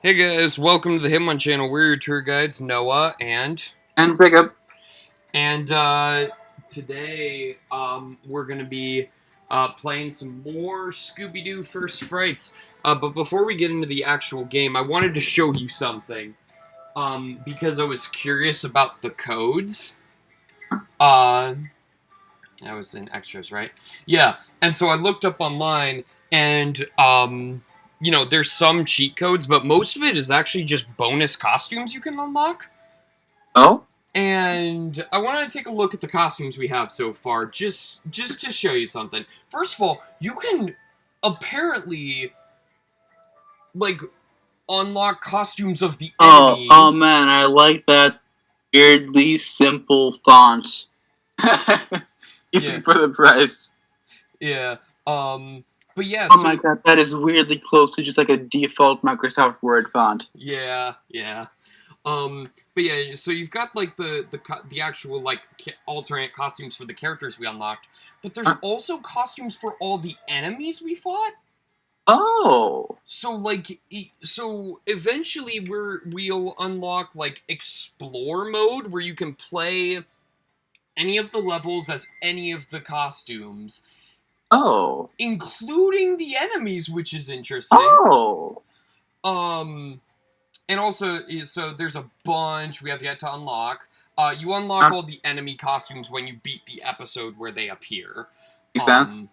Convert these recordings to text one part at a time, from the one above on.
Hey guys, welcome to the HitmonChannel. We're your tour guides, Noah and Pickup. and today we're gonna be playing some more Scooby-Doo First Frights. But before we get into the actual game, I wanted to show you something. Because I was curious about the codes. That was in extras, right? Yeah, and so I looked up online, and there's some cheat codes, but most of it is actually just bonus costumes you can unlock. Oh? And I want to take a look at the costumes we have so far, just to show you something. First of all, you can apparently like unlock costumes of the enemies. Oh man, I like that weirdly simple font. Even for the price. Yeah. But yeah. Oh my god, that is weirdly close to just like a default Microsoft Word font. Yeah. But yeah, so you've got like the actual like alternate costumes for the characters we unlocked, but there's also costumes for all the enemies we fought. Oh. So eventually we'll unlock like explore mode where you can play any of the levels as any of the costumes. Oh. Including the enemies, which is interesting. Oh. And also, so there's a bunch we have yet to unlock. You unlock all the enemy costumes when you beat the episode where they appear. Makes sense.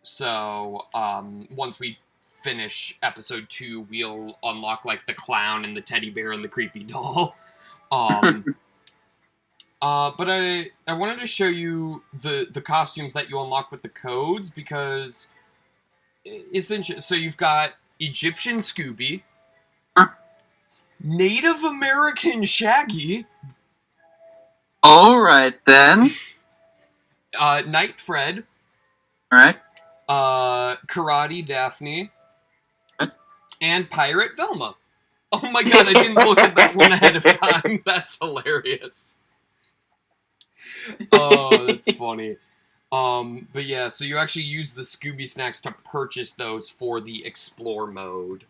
So, once we finish episode 2, we'll unlock, like, the clown and the teddy bear and the creepy doll. But I wanted to show you the costumes that you unlock with the codes, because it's interesting. So you've got Egyptian Scooby, Native American Shaggy. Alright then. Night Fred. Alright. Karate Daphne. And Pirate Velma. Oh my god, I didn't look at that one ahead of time. That's hilarious. Oh, that's funny. But yeah, so you actually use the Scooby Snacks to purchase those for the Explore mode.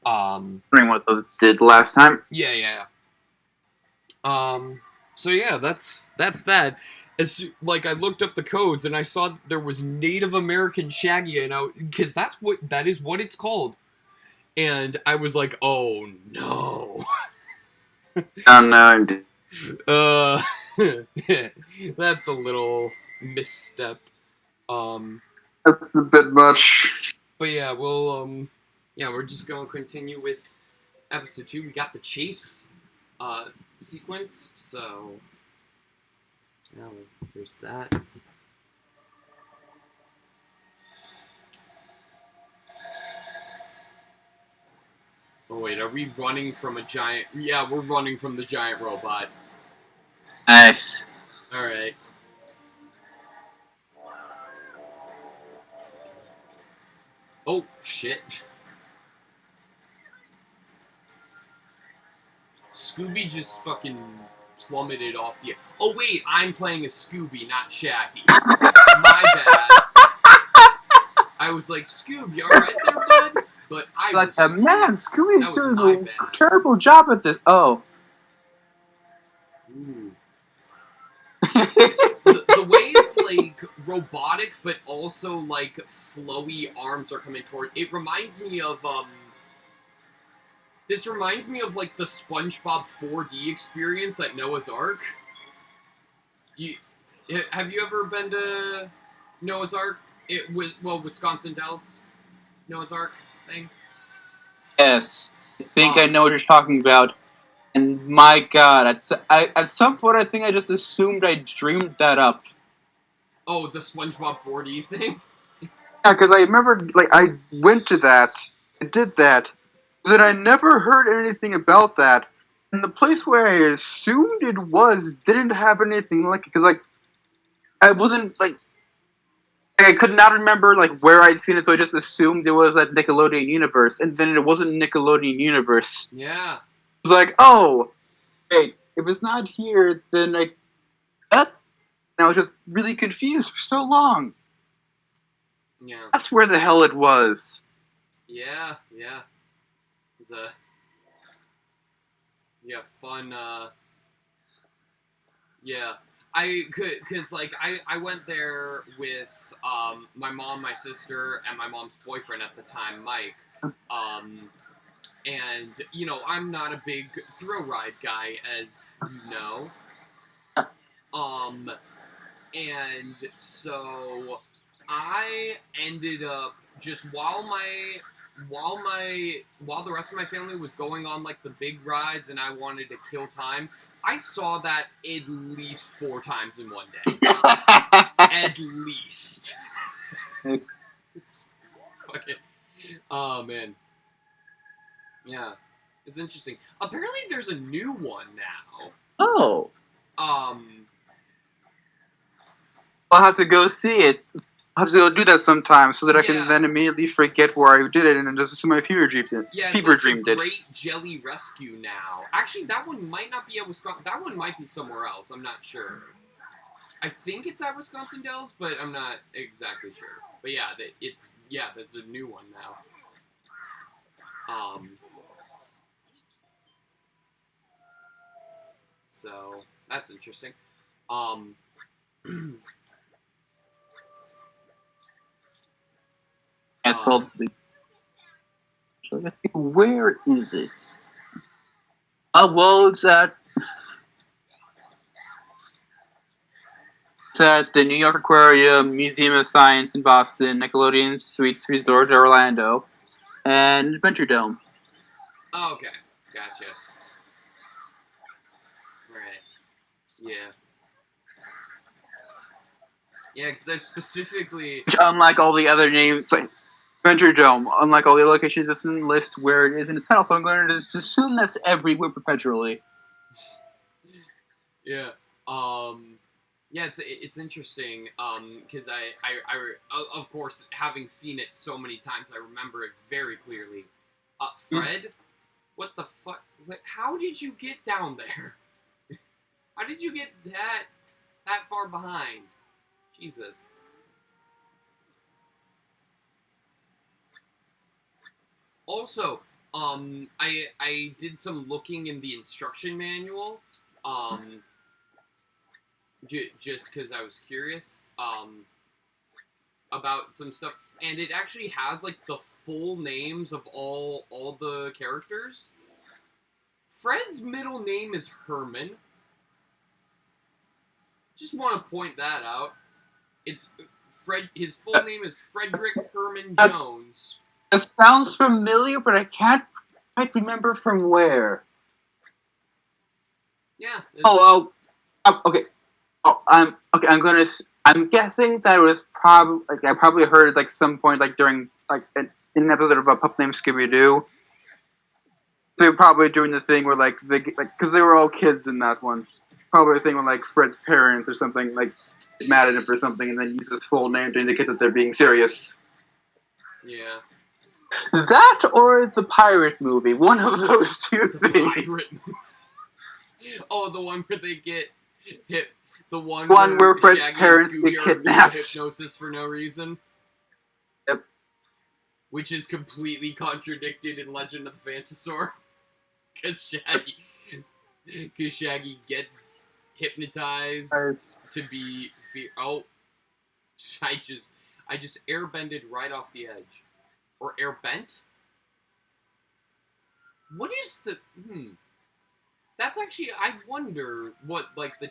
Wondering what those did last time. Yeah. So yeah, that's that. Like, I looked up the codes and I saw there was Native American Shaggy, and because that is what it's called, and I was like, oh no. Oh no. That's a little misstep. That's a bit much. But yeah, we're just gonna continue with episode 2. We got the chase sequence, so now there's that. Oh wait, are we running from a giant? Yeah, we're running from the giant robot. Nice. Alright. Oh, shit. Scooby just fucking plummeted off the... Oh, wait, I'm playing a Scooby, not Shaggy. My bad. I was like, Scooby, alright there, bud? But I like, was... man, Scooby's doing a terrible job at this. Oh. Ooh. the way it's, like, robotic, but also, like, flowy arms are coming toward... It reminds me of, This reminds me of, like, the SpongeBob 4D experience at Noah's Ark. Have you ever been to Noah's Ark? Wisconsin Dells? Noah's Ark thing? Yes. I think I know what you're talking about. And my god, at some point I think I just assumed I dreamed that up. Oh, the SpongeBob 4D thing? Yeah, because I remember, like, I went to that, I did that, but I never heard anything about that. And the place where I assumed it was didn't have anything like it, because, like, I wasn't, like, I could not remember, like, where I'd seen it, so I just assumed it was that Nickelodeon universe, and then it wasn't Nickelodeon universe. Yeah. It was like, oh, wait, if it's not here, then and I was just really confused for so long. Yeah. That's where the hell it was. Yeah. Yeah, fun. Yeah, cause like I went there with my mom, my sister, and my mom's boyfriend at the time, Mike. Um, and you know I'm not a big thrill ride guy, as you know. Um, and so I ended up just while the rest of my family was going on like the big rides and I wanted to kill time, I saw that at least 4 times in one day. At least. Fucking. Oh man. Yeah. It's interesting. Apparently there's a new one now. Oh. Um I'll have to go see it. I'll have to go do that sometime so that I can then immediately forget where I did it and just assume my fever dreamed it. Yeah, fever it's like dreamed the it. Great Jelly Rescue now. Actually, that one might not be at Wisconsin. That one might be somewhere else. I'm not sure. I think it's at Wisconsin Dells, but I'm not exactly sure. But yeah, that's a new one now. So that's interesting. It's called. Where is it? Oh well, it's at the New York Aquarium, Museum of Science in Boston, Nickelodeon Suites Resort Orlando, and Adventure Dome. Oh, okay, gotcha. Right. Yeah. Yeah, because I specifically. Which, unlike all the other names, like Adventure Dome, unlike all the locations that's in the list where it is in its title, so I'm going to just assume that's everywhere perpetually. Yeah. Yeah, it's interesting. Because I of course, having seen it so many times, I remember it very clearly. Fred, what the fuck? How did you get down there? How did you get that far behind? Jesus. Also, I did some looking in the instruction manual, just because I was curious, about some stuff, and it actually has like the full names of all the characters. Fred's middle name is Herman. Just want to point that out. It's Fred. His full name is Frederick Herman Jones. It sounds familiar, but I can't quite remember from where. Yeah. Okay. I'm guessing that it was probably like I probably heard it like some point like during like in an episode of a pup named Scooby-Doo. They were probably doing the thing where like they because they were all kids in that one. Probably a thing where like Fred's parents or something like get mad at him for something and then use his full name to indicate that they're being serious. Yeah. That or the pirate movie, one of those two things. Pirate movie. Oh, the one where they get hit. The one where Fred's Shaggy parents and Scooby get are kidnapped. hypnosis for no reason. Yep. Which is completely contradicted in Legend of the Phantasaur. Because Shaggy gets hypnotized to be oh, I just airbended right off the edge. Or airbent? What is the That's actually, I wonder what like the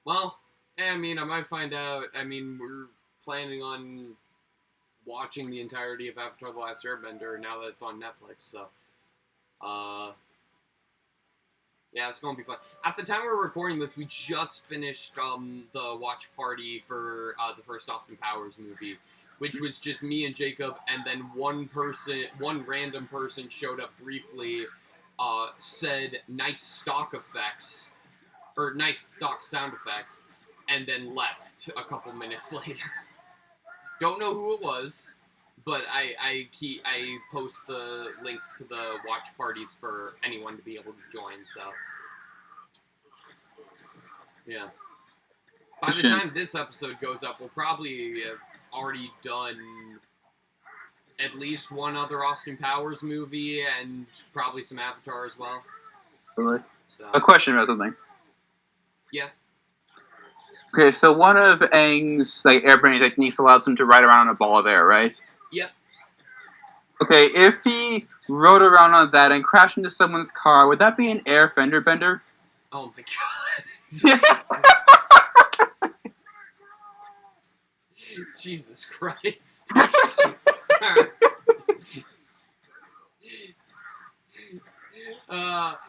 well, I mean, I might find out. I mean, we're planning on watching the entirety of Avatar: The Last Airbender now that it's on Netflix, so yeah, it's gonna be fun. At the time we're recording this, we just finished the watch party for the first Austin Powers movie, which was just me and Jacob, and then one random person showed up briefly, said nice stock effects, or nice stock sound effects, and then left a couple minutes later. Don't know who it was, but I post the links to the watch parties for anyone to be able to join, so yeah. By the time this episode goes up, we'll probably have already done at least one other Austin Powers movie and probably some Avatar as well. So A question about something. yeah. Okay, so one of Aang's airbending techniques allows him to ride around on a ball of air, right? Yep. Okay, if he rode around on that and crashed into someone's car, would that be an air fender bender? Oh my god. Jesus Christ.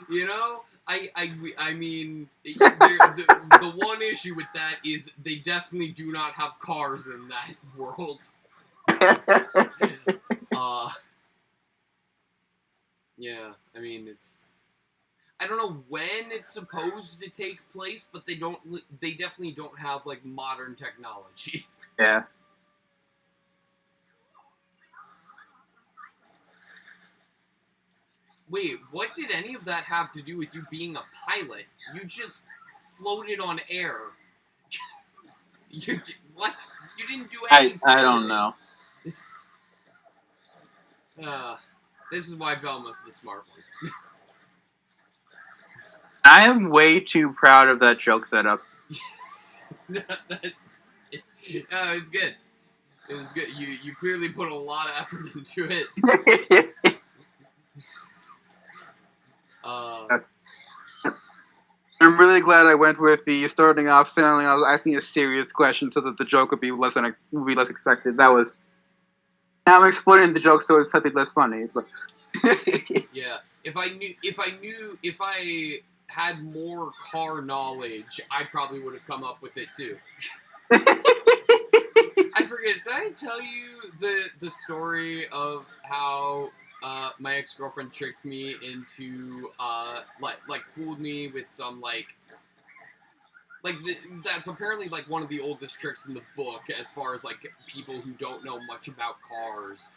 You know, I mean, the one issue with that is they definitely do not have cars in that world. Yeah, I mean, I don't know when it's supposed to take place, but they definitely don't have, like, modern technology. Yeah. Wait, what did any of that have to do with you being a pilot? You just floated on air. What? You didn't do any I don't know. This is why Velma's the smart one. I am way too proud of that joke setup. It was good. It was good. You clearly put a lot of effort into it. I'm really glad I went with the starting off sounding. I was asking a serious question so that the joke would be less expected. That was. Now I'm exploiting the joke so it's slightly less funny. But yeah, if I had more car knowledge, I probably would have come up with it too. I forget. Did I tell you the story of how my ex-girlfriend tricked me into fooled me with some that's apparently like one of the oldest tricks in the book as far as like people who don't know much about cars.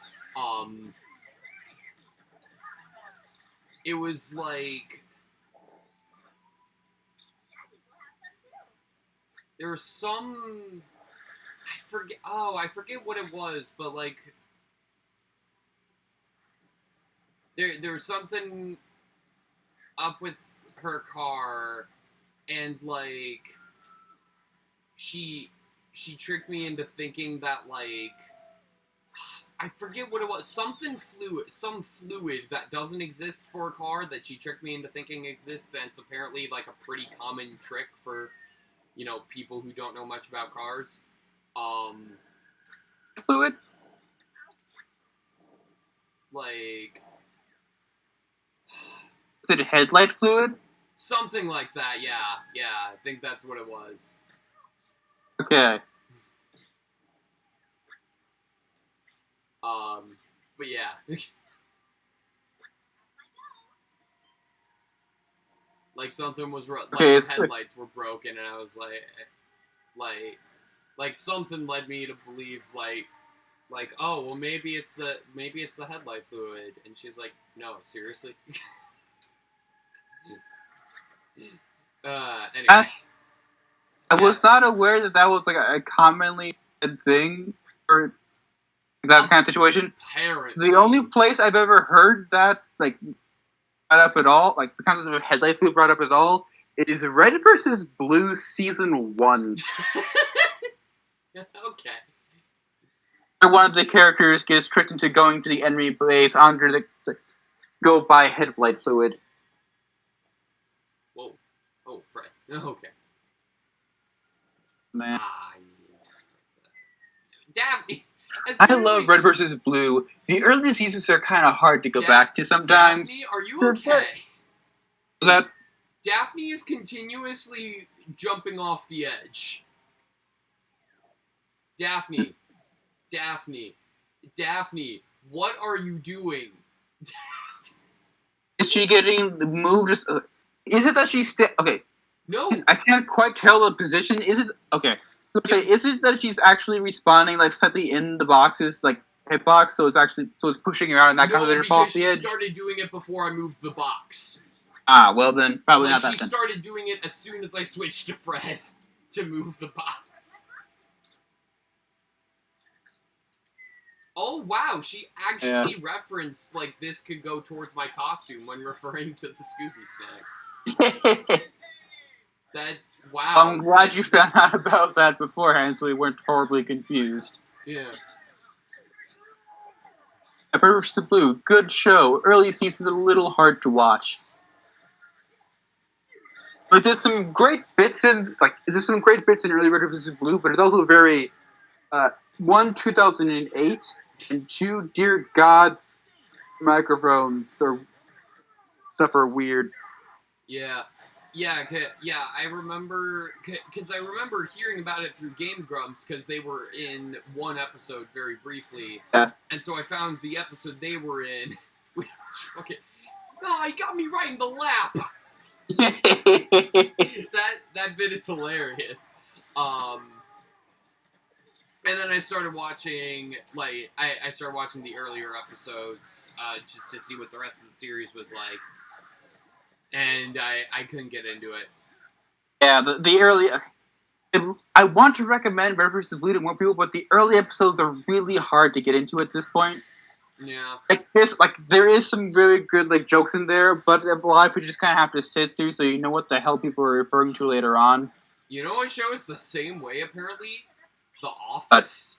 It was like there was some I forget what it was, but like there was something up with her car, and like she tricked me into thinking that like I forget what it was, some fluid that doesn't exist for a car that she tricked me into thinking exists, and it's apparently like a pretty common trick for people who don't know much about cars. Fluid? Like Is it headlight fluid? Something like that, yeah. I think that's what it was. Okay. But yeah. Like something was her headlights were broken, and I was like something led me to believe like oh well maybe it's the headlight fluid, and she's like, no, seriously. Anyway. I was not aware that was like a commonly said thing for that kind of situation. Apparently. The only place I've ever heard that like brought up at all, like the concept of headlight fluid brought up at all, is Red vs. Blue Season 1. Okay. One of the characters gets tricked into going to the enemy base under the go buy headlight fluid. Whoa. Oh, Fred. Okay. Man. Daphne! I love Red vs. Blue. The early seasons are kind of hard to go back to sometimes. Daphne, are you okay? That Daphne is continuously jumping off the edge. Daphne, what are you doing? Is she getting moved? Is it that she's okay? No, I can't quite tell the position. Is it okay? Is it that she's actually respawning like slightly in the boxes, like hitbox, so it's pushing her out and that kind of fall off the edge? No, because she started doing it before I moved the box. Ah, well then, probably not that. She started doing it as soon as I switched to Fred to move the box. Oh, wow, she actually referenced, like, this could go towards my costume when referring to the Scooby snacks. Wow. I'm glad you found out about that beforehand, so we weren't horribly confused. Yeah. Purple vs. Blue, good show. Early season's a little hard to watch. But there's some great bits in, early Red vs. Blue, but it's also very, one, 2008, and two, dear God, microphones or stuff are weird. Yeah. I remember, because I remember hearing about it through Game Grumps, because they were in one episode very briefly. Yeah. And so I found the episode they were in, which, okay, he got me right in the lap! that bit is hilarious. And then I started watching, like, I started watching the earlier episodes, just to see what the rest of the series was like. And I couldn't get into it. Yeah, the early... I want to recommend Red vs. Blue to more people, but the early episodes are really hard to get into at this point. Yeah. There is some very good, like, jokes in there, but a lot of people just kind of have to sit through so you know what the hell people are referring to later on. You know what show is the same way, apparently? The Office.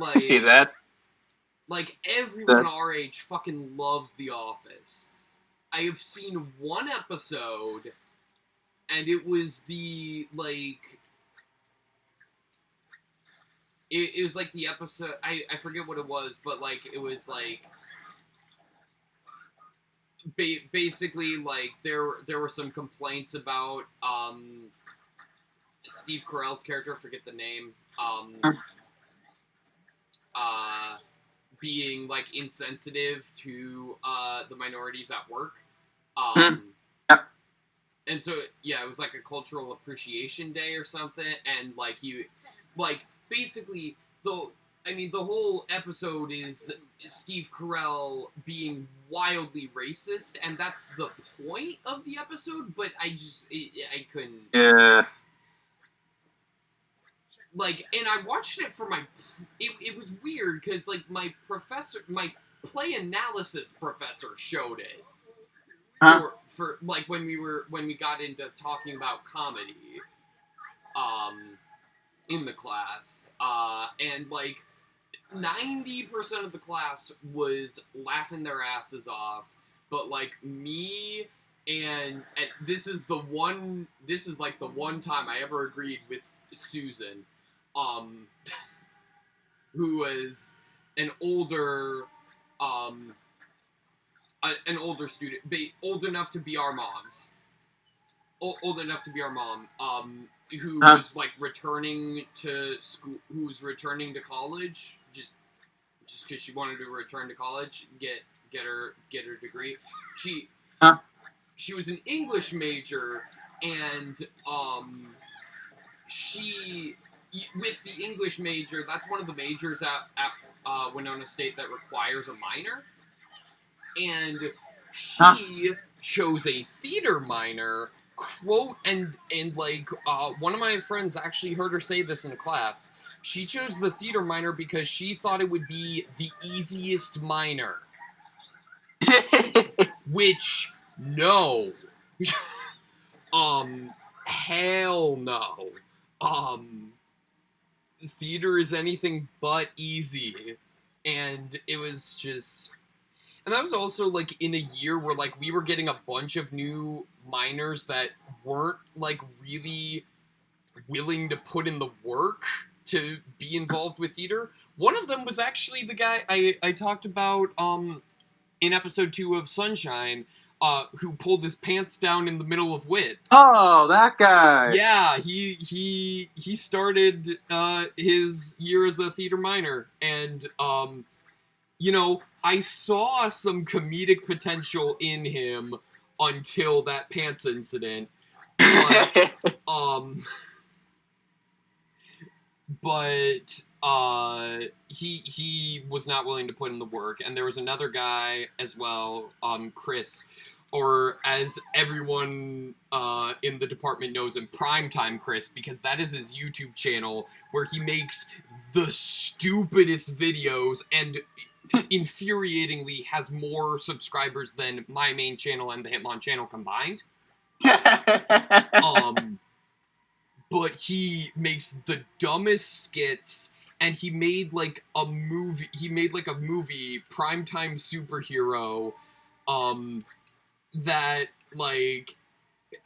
I see that. Like, everyone our age fucking loves The Office. I have seen one episode, and it was the, like... It was, like, the episode... I forget what it was, but, like, it was, like... Basically, like, there were some complaints about, Steve Carell's character, I forget the name, being, like, insensitive to, the minorities at work. Yep. And so, yeah, it was, like, a cultural appreciation day or something, and, like, basically, the whole episode is Steve Carell being wildly racist, and that's the point of the episode, but I couldn't... Yeah. Like, and I watched it for it was weird, because, like, my play analysis professor showed it. For like, when we got into talking about comedy, in the class, and, like, 90% of the class was laughing their asses off, but, like, me and this is like the one time I ever agreed with Susan, who was an older student, old enough to be our moms, old enough to be our mom, who was, like, returning to school, who was returning to college, just because she wanted to return to college, get her degree. She was an English major, and she, with the English major, that's one of the majors at Winona State that requires a minor, and she chose a theater minor. Quote, and like, one of my friends actually heard her say this in class. She chose the theater minor because she thought it would be the easiest minor. Which, no. Hell no. Theater is anything but easy. And it was just... And that was also, like, in a year where, like, we were getting a bunch of new minors that weren't, like, really willing to put in the work to be involved with theater. One of them was actually the guy I talked about in episode 2 of Sunshine, who pulled his pants down in the middle of wit. Oh, that guy! Yeah, he started his year as a theater minor, and you know, I saw some comedic potential in him until that pants incident. But he was not willing to put in the work, and there was another guy as well, Chris, or as everyone in the department knows him, Primetime Chris, because that is his YouTube channel where he makes the stupidest videos and infuriatingly has more subscribers than my main channel and the HitmonChannel combined. But he makes the dumbest skits, and he made like a movie. He made like a movie, Primetime Superhero, that like.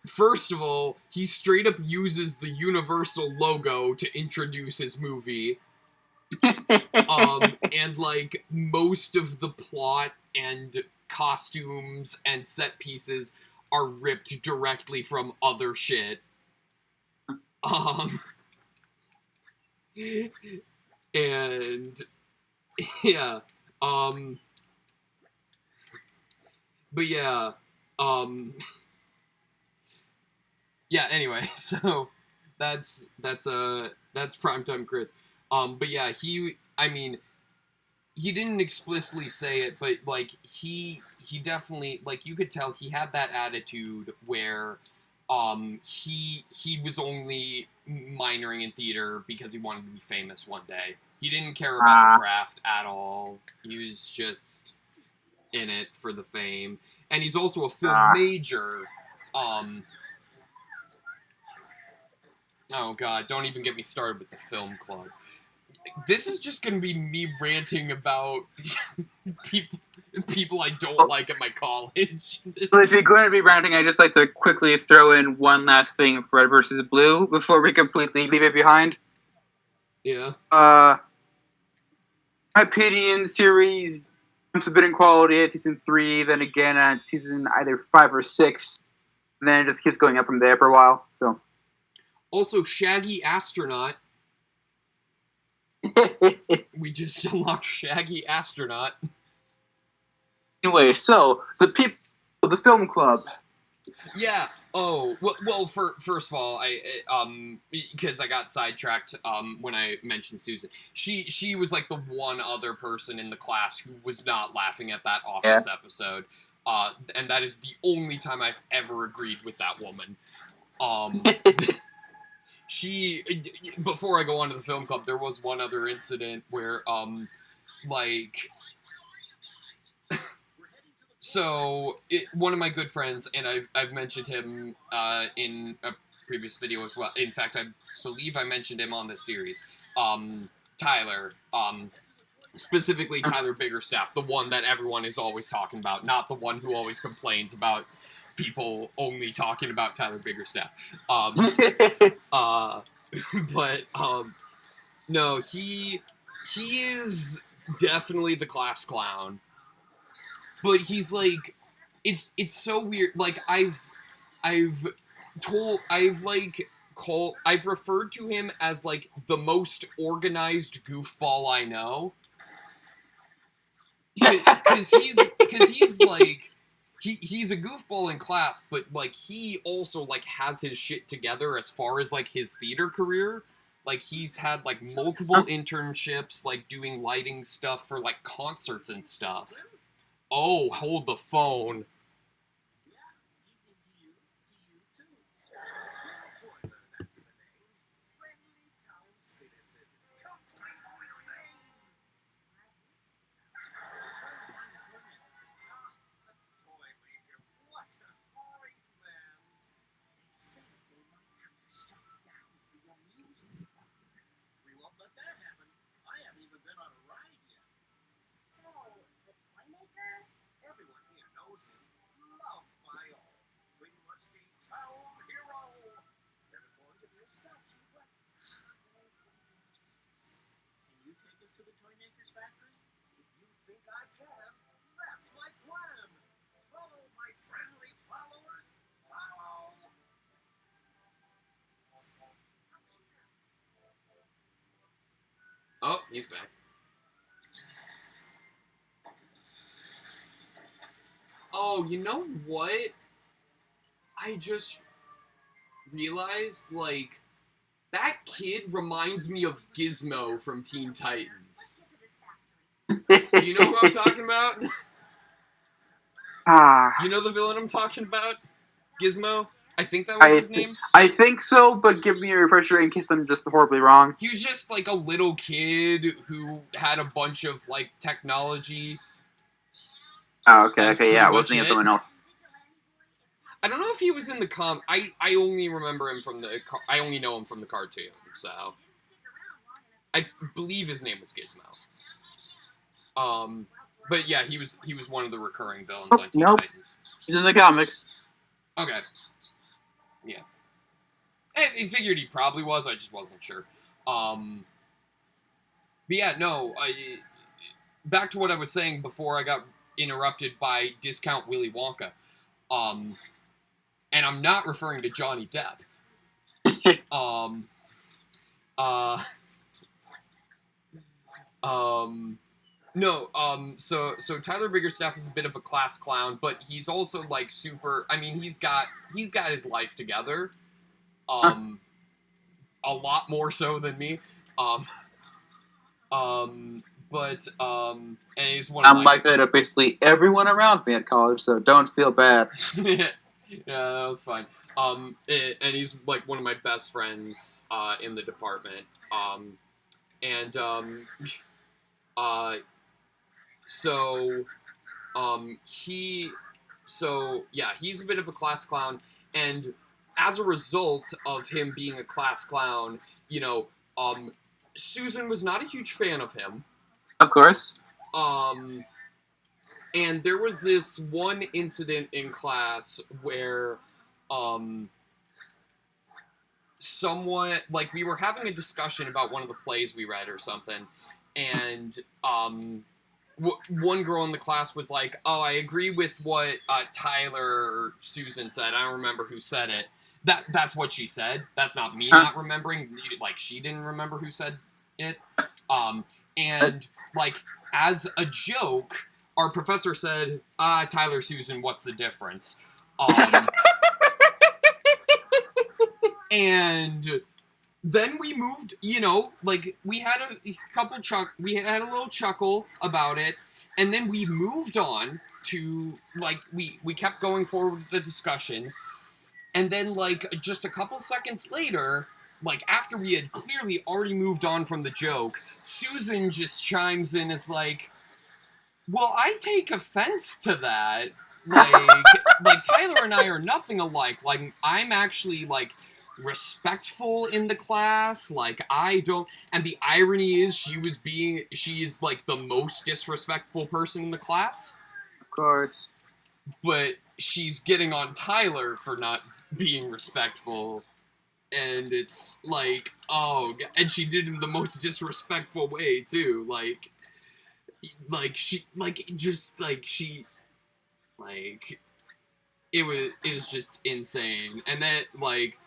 First of all, he straight up uses the Universal logo to introduce his movie. And like most of the plot and costumes and set pieces are ripped directly from other shit. And yeah, but yeah, yeah. Anyway, so that's Primetime Chris. But yeah, I mean, he didn't explicitly say it, but like he definitely, like, you could tell he had that attitude where he was only minoring in theater because he wanted to be famous one day. He didn't care about the craft at all. He was just in it for the fame. And he's also a film major. Oh god, don't even get me started with the film club. This is just gonna be me ranting about people I don't like at my college. So if you're going to be ranting, I'd just like to quickly throw in one last thing for Red vs. Blue before we completely leave it behind. Yeah. My opinion, series jumps a bit in quality at season 3, then again at season either 5 or 6, and then it just keeps going up from there for a while. So. Also, Shaggy Astronaut. We just unlocked Shaggy Astronaut. Anyway, so the people, the film club. Yeah. Oh, well. First of all, because I got sidetracked when I mentioned Susan. She was like the one other person in the class who was not laughing at that Office episode. And that is the only time I've ever agreed with that woman. Before I go on to the film club, there was one other incident where, like, so one of my good friends, and I've mentioned him in a previous video as well. In fact, I believe I mentioned him on this series. Tyler, specifically Tyler Biggerstaff, the one that everyone is always talking about, not the one who always complains about people only talking about Tyler Biggerstaff. But no, he is definitely the class clown. But he's like, it's so weird. Like I've referred to him as like the most organized goofball I know. Because he's like, he's a goofball in class, but like he also like has his shit together as far as like his theater career. Like he's had like multiple internships, like doing lighting stuff for like concerts and stuff. Oh, hold the phone. Oh, he's back. Oh, you know what? I just realized, like, that kid reminds me of Gizmo from Teen Titans. You know who I'm talking about? Ah, You know the villain I'm talking about? Gizmo? I think that was his name. I think so, but give me a refresher in case I'm just horribly wrong. He was just like a little kid who had a bunch of like technology. Oh, okay, That's okay, yeah, I was pretty thinking much of someone else. I don't know if he was in the I only remember him from I only know him from the cartoon, so I believe his name was Gizmo. But yeah, he was one of the recurring villains on Teen Nope. Titans. He's in the comics. Okay. Yeah. I figured he probably was. I just wasn't sure. But yeah, no. Back to what I was saying before I got interrupted by Discount Willy Wonka. And I'm not referring to Johnny Depp. Um. No, so Tyler Biggerstaff is a bit of a class clown, but he's also like super. I mean, he's got his life together, a lot more so than me, and he's one of I'm like that of basically everyone around me at college, so don't feel bad. Yeah, that was fine. And he's like one of my best friends in the department. And So, he's a bit of a class clown, and as a result of him being a class clown, Susan was not a huge fan of him. Of course. And there was this one incident in class where, someone, like, we were having a discussion about one of the plays we read or something, and, one girl in the class was like, "Oh, I agree with what Tyler or Susan said. I don't remember who said it. That's what she said. That's not me not remembering. Like, she didn't remember who said it. And like as a joke, our professor said, Tyler, Susan, what's the difference? And then we moved, like, we had a little chuckle about it, and then we moved on to, like, we kept going forward with the discussion, and then, like, just a couple seconds later, like, after we had clearly already moved on from the joke, Susan just chimes in as, like, well, I take offense to that. Like Tyler and I are nothing alike. Like, I'm actually, like, respectful in the class, like, I don't, and the irony is she is like the most disrespectful person in the class, Of course. but she's getting on Tyler for not being respectful, and it's like, oh, and she did it in the most disrespectful way too, like it was just insane. And then, like,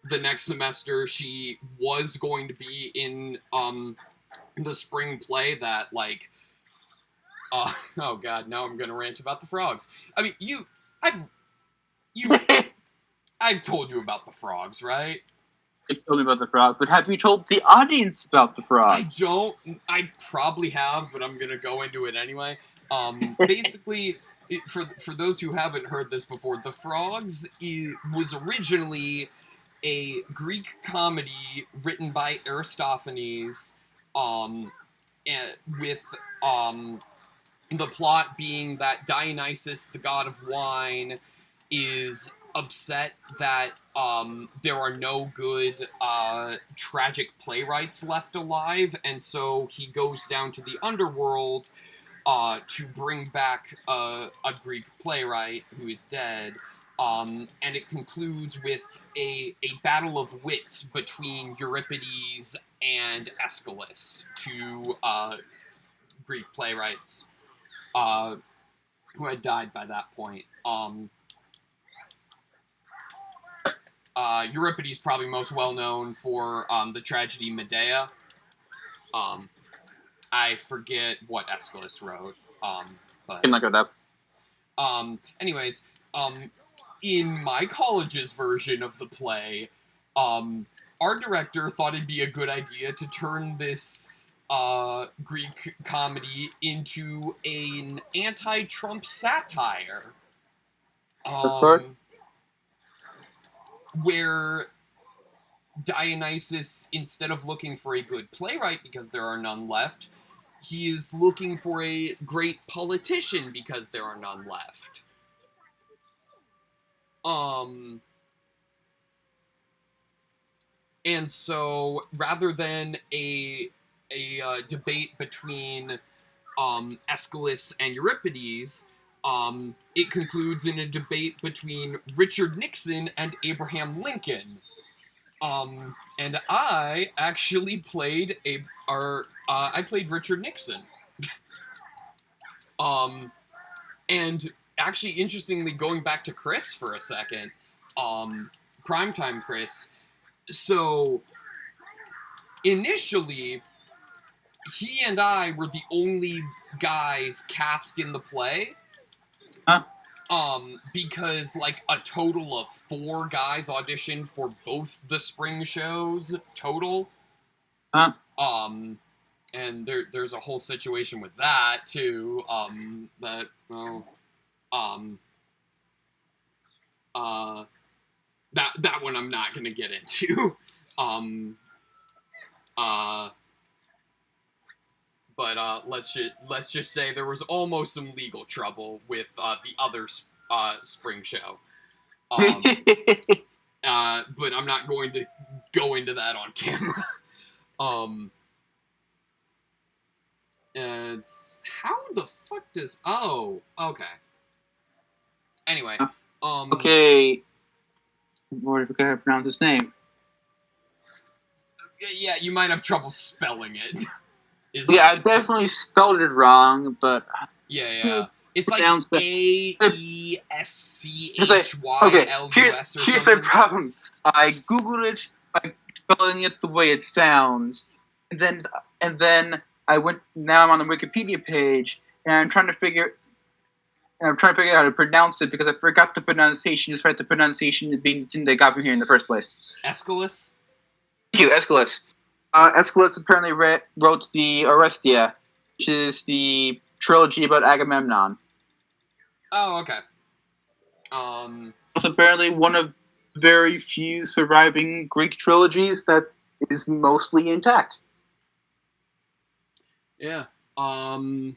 the next semester she was going to be in the spring play that, like, oh god, now I'm gonna rant about the frogs. I mean, I've told you about the frogs, right? You told me about the frogs, but have you told the audience about the frogs? I probably have, but I'm gonna go into it anyway. Basically, for those who haven't heard this before, The Frogs was originally a Greek comedy written by Aristophanes, with the plot being that Dionysus, the god of wine, is upset that there are no good tragic playwrights left alive, and so he goes down to the underworld to bring back a Greek playwright who is dead. And it concludes with a battle of wits between Euripides and Aeschylus, two Greek playwrights who had died by that point. Euripides probably most well known for the tragedy Medea. I forget what Aeschylus wrote, but Can look it up. Anyways, in my college's version of the play, our director thought it'd be a good idea to turn this Greek comedy into an anti-Trump satire, where Dionysus, instead of looking for a good playwright because there are none left, he is looking for a great politician because there are none left. And so, rather than a debate between Aeschylus and Euripides, it concludes in a debate between Richard Nixon and Abraham Lincoln. And I actually played I played Richard Nixon. And actually, interestingly, going back to Chris for a second, Primetime Chris. So, initially, he and I were the only guys cast in the play. Huh? Because, like, a total of 4 guys auditioned for both the spring shows total. Huh? And there's a whole situation with that, too, that one I'm not gonna get into. But let's just say there was almost some legal trouble with the other spring show. But I'm not going to go into that on camera. It's how the fuck does okay. Anyway, okay. What if I can pronounce his name? Yeah, you might have trouble spelling it. I definitely spelled it wrong, but yeah. It's like AESCHYLUS okay, or something. Here's my problem. I googled it by spelling it the way it sounds, and then I went. Now I'm on the Wikipedia page, and I'm trying to figure out how to pronounce it because I forgot the pronunciation. Just right, the pronunciation being they got me here in the first place. Aeschylus. Thank you, Aeschylus. Aeschylus apparently wrote the Orestia, which is the trilogy about Agamemnon. Oh, okay. It's apparently one of very few surviving Greek trilogies that is mostly intact. Yeah. Yeah,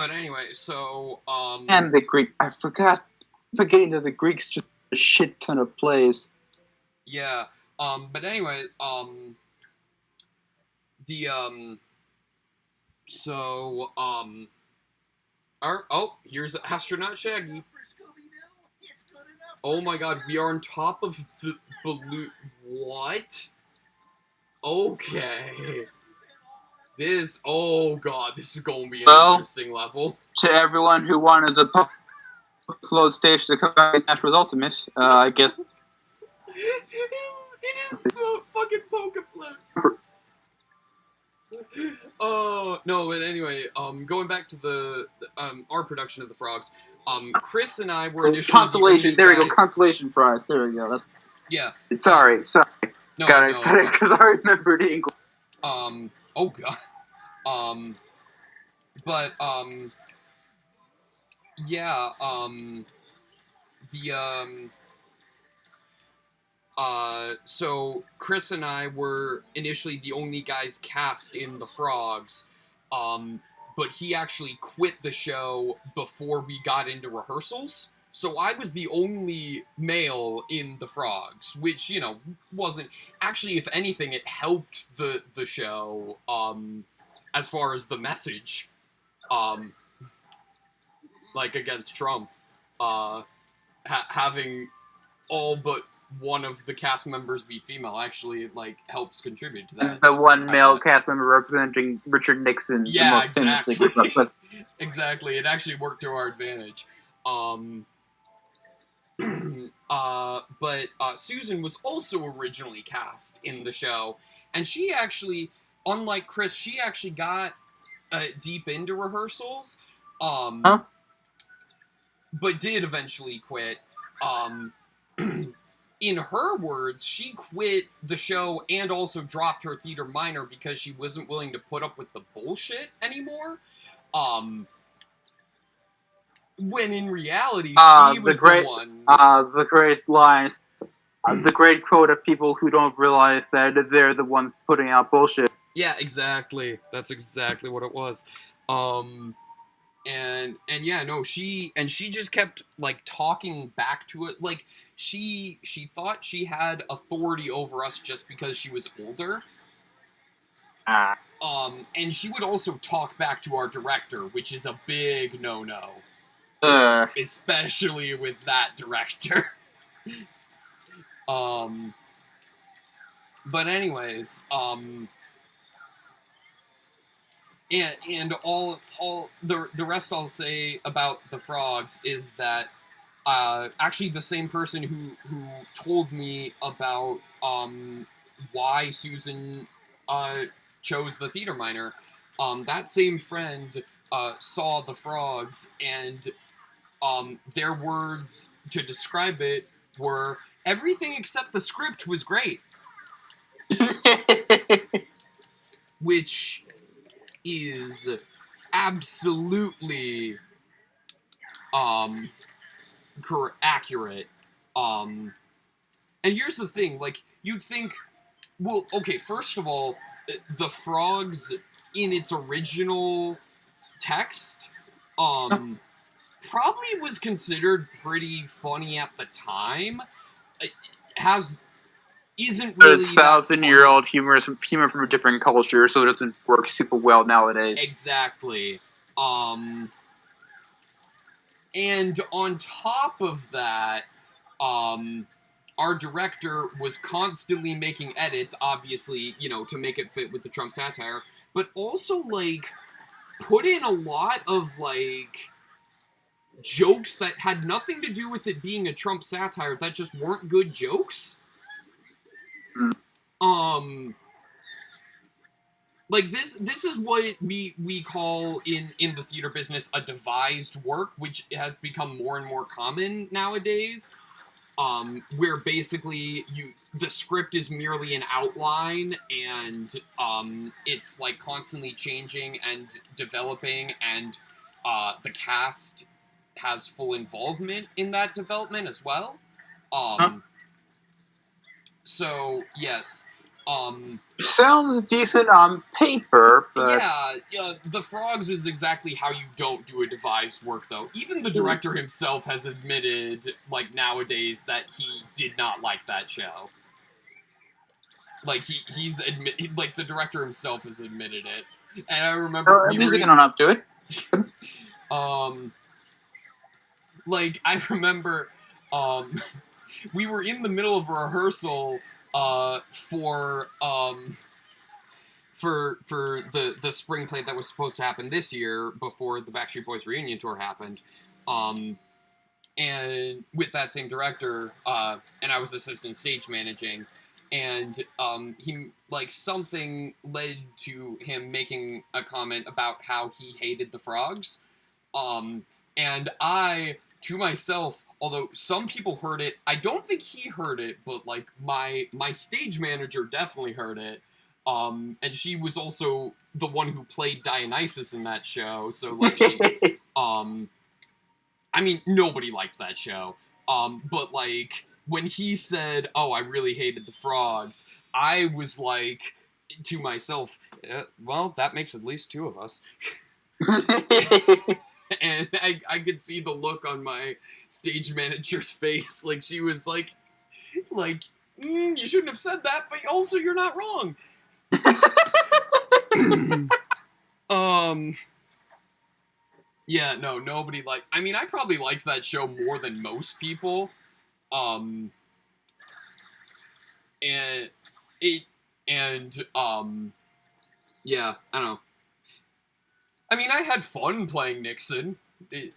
but anyway, so and the Greek. I'm forgetting that the Greeks just a shit ton of plays. Yeah. But anyway, here's Astronaut Shaggy. Oh my god, we are on top of the balloon. What? Okay. Oh god, this is going to be an interesting level. To everyone who wanted the float stage to come back in Smash Bros. Ultimate, I guess. It is fucking poke floats. Oh no, but anyway, going back to the our production of the frogs. Chris and I were initially consolation. There we go, consolation prize. There we go. Yeah. Sorry. No, I said it because I remembered English. Oh god. But yeah. So Chris and I were initially the only guys cast in the Frogs, but he actually quit the show before we got into rehearsals. So I was the only male in the Frogs, which, wasn't... Actually, if anything, it helped the show, as far as the message, against Trump, having all but one of the cast members be female actually helps contribute to that. The one male cast member representing Richard Nixon. Yeah, exactly. Exactly. It actually worked to our advantage. But Susan was also originally cast in the show, and she actually, unlike Chris, she actually got deep into rehearsals, but did eventually quit. in her words, she quit the show and also dropped her theater minor because she wasn't willing to put up with the bullshit anymore. When in reality, she was the one. The great lines, the great quote of people who don't realize that they're the ones putting out bullshit. Yeah, exactly. That's exactly what it was. And yeah, no, she just kept like talking back to it. Like she thought she had authority over us just because she was older. And she would also talk back to our director, which is a big no-no. Especially with that director. But anyways, and all the rest I'll say about the frogs is that actually the same person who told me about why Susan chose the theater minor, that same friend saw the frogs, and their words to describe it were, everything except the script was great. Which is absolutely accurate. And here's the thing, like, you'd think, well, okay, first of all, the frogs in its original text probably was considered pretty funny at the time. It isn't really it's 1,000-year-old humor from a different culture, so it doesn't work super well nowadays. Exactly. And on top of that, our director was constantly making edits, obviously, you know, to make it fit with the Trump satire, but also, like, put in a lot of, like, jokes that had nothing to do with it being a Trump satire, that just weren't good jokes. Like, this is what we call in the theater business a devised work, which has become more and more common nowadays. Where basically the script is merely an outline, and it's like constantly changing and developing, and the cast has full involvement in that development as well. So yes. Sounds decent on paper, but... Yeah, The Frogs is exactly how you don't do a devised work, though. Even the director himself has admitted, like, nowadays, that he did not like that show. Like, the director himself has admitted it. And I remember I'm just on up to it. Like, I remember, we were in the middle of a rehearsal, for the spring play that was supposed to happen this year before the Backstreet Boys reunion tour happened, and with that same director, and I was assistant stage managing, and he, like, something led to him making a comment about how he hated the frogs, and I, to myself, although some people heard it, I don't think he heard it, but, like, my stage manager definitely heard it. And she was also the one who played Dionysus in that show, so, like, she, I mean, nobody liked that show, but, like, when he said, oh, I really hated the frogs, I was like, to myself, well, that makes at least two of us. And I could see the look on my stage manager's face, like, she was like, you shouldn't have said that, but also you're not wrong. Yeah, no, nobody I mean, I probably liked that show more than most people. And yeah, I don't know. I mean, I had fun playing Nixon,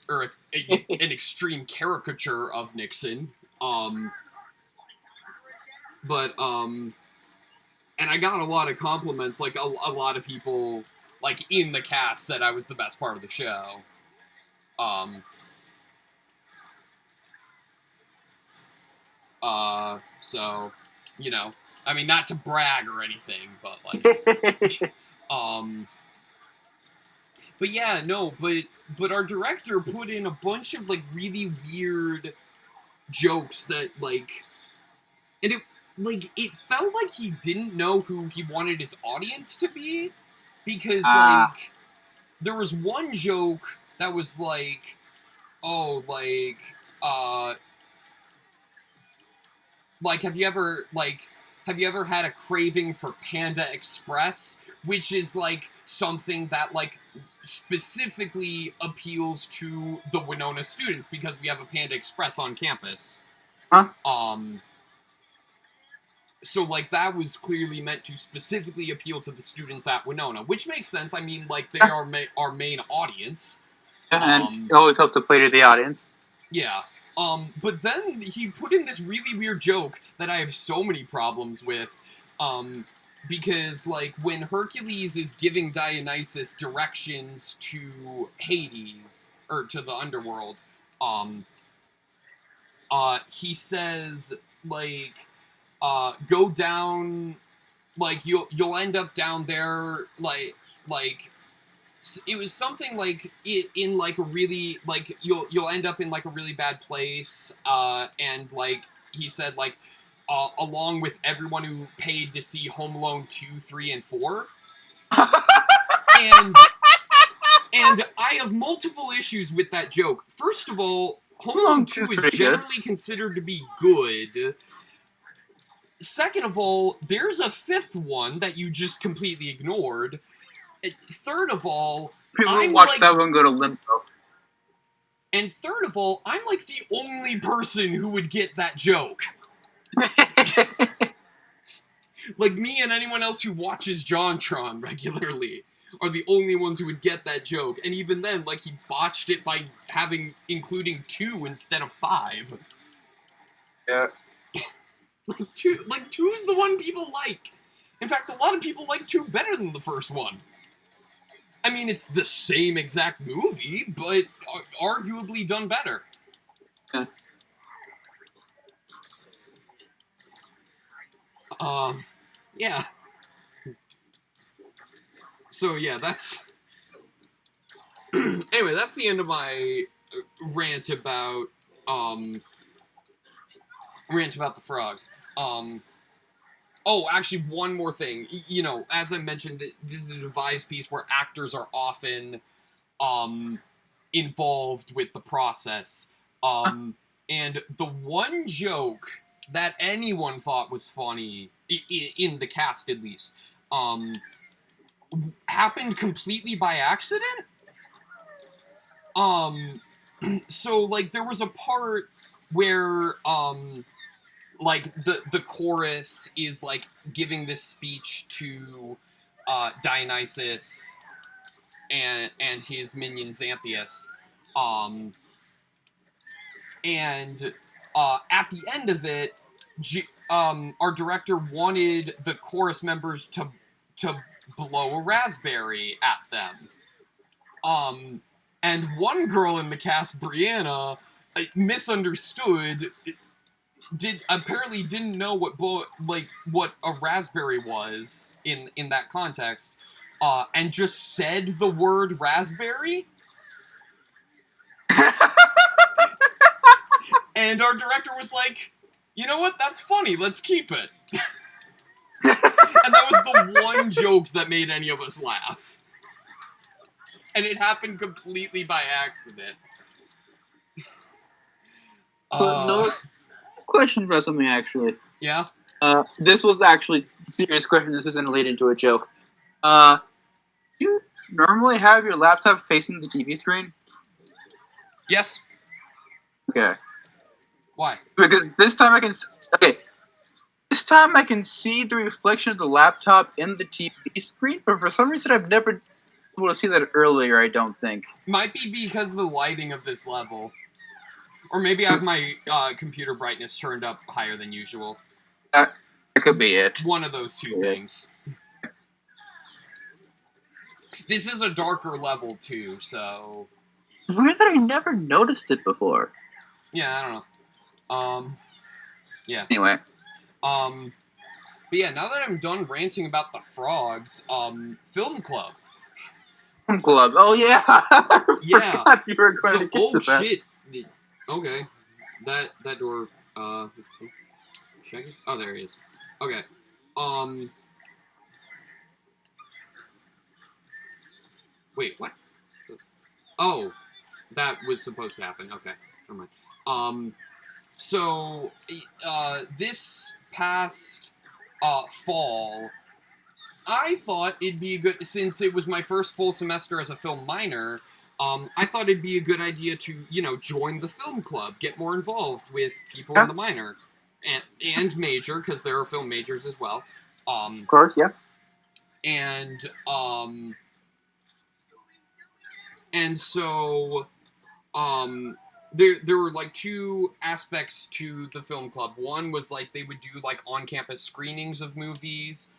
or an extreme caricature of Nixon. But and I got a lot of compliments. Like, a lot of people, like, in the cast said I was the best part of the show. So, you know, I mean, not to brag or anything, but like, but yeah, no, but our director put in a bunch of like really weird jokes that like, and it felt like he didn't know who he wanted his audience to be, because like there was one joke that was like, oh, like have you ever had a craving for Panda Express, which is like something that like specifically appeals to the Winona students because we have a Panda Express on campus. Huh? So like that was clearly meant to specifically appeal to the students at Winona, which makes sense. I mean, like they are our main audience. And it always helps to play to the audience. Yeah. But then he put in this really weird joke that I have so many problems with. Because like when Hercules is giving Dionysus directions to Hades or to the underworld, he says like, go down, like you'll end up down there, like it was something like in like a really like you'll end up in like a really bad place, and like he said like, along with everyone who paid to see Home Alone 2, 3, and 4. and I have multiple issues with that joke. First of all, Home Alone 2 is generally considered to be good. Second of all, there's a fifth one that you just completely ignored. Third of all, people watch that one go to limbo. And third of all, I'm like the only person who would get that joke. Like me and anyone else who watches JonTron regularly are the only ones who would get that joke. And even then, like, he botched it by including 2 instead of 5. Yeah. Like 2's the one people like. In fact, a lot of people like 2 better than the first one. I mean, it's the same exact movie, but arguably done better. Yeah. So yeah, that's anyway, that's the end of my rant about the frogs. Oh, actually, one more thing. You know, as I mentioned, this is a devised piece where actors are often involved with the process. And the one joke that anyone thought was funny, in the cast at least, happened completely by accident. So, like, there was a part where, like, the chorus is, like, giving this speech to, Dionysus and his minion Xanthias. And at the end of it, our director wanted the chorus members to blow a raspberry at them. And one girl in the cast, Brianna, misunderstood. Apparently didn't know what a raspberry was in that context, and just said the word raspberry. And our director was like, you know what? That's funny. Let's keep it. And that was the one joke that made any of us laugh. And it happened completely by accident. So, no question about something, actually. Yeah? This was actually a serious question. This isn't related to a joke. You normally have your laptop facing the TV screen? Yes. Okay. Why? Because this time I can... Okay. This time I can see the reflection of the laptop in the TV screen, but for some reason I've never been able to see that earlier, I don't think. Might be because of the lighting of this level. Or maybe I have my computer brightness turned up higher than usual. That could be it. One of those two things. This is a darker level, too, so... It's weird that I never noticed it before. Yeah, I don't know. Yeah. Anyway. But yeah, now that I'm done ranting about the frogs, film club. Film club. Oh yeah. I Yeah. forgot you were going So, to get to that. shit. Okay. That door, should I get... Oh, there he is. Okay. Wait, what? Oh, that was supposed to happen. Okay, never mind. So, this past, fall, I thought it'd be a good, since it was my first full semester as a film minor, I thought it'd be a good idea to, join the film club, get more involved with people in the minor, and major, because there are film majors as well. Of course, yeah. And so, there were like two aspects to the film club. One was like they would do like on-campus screenings of movies.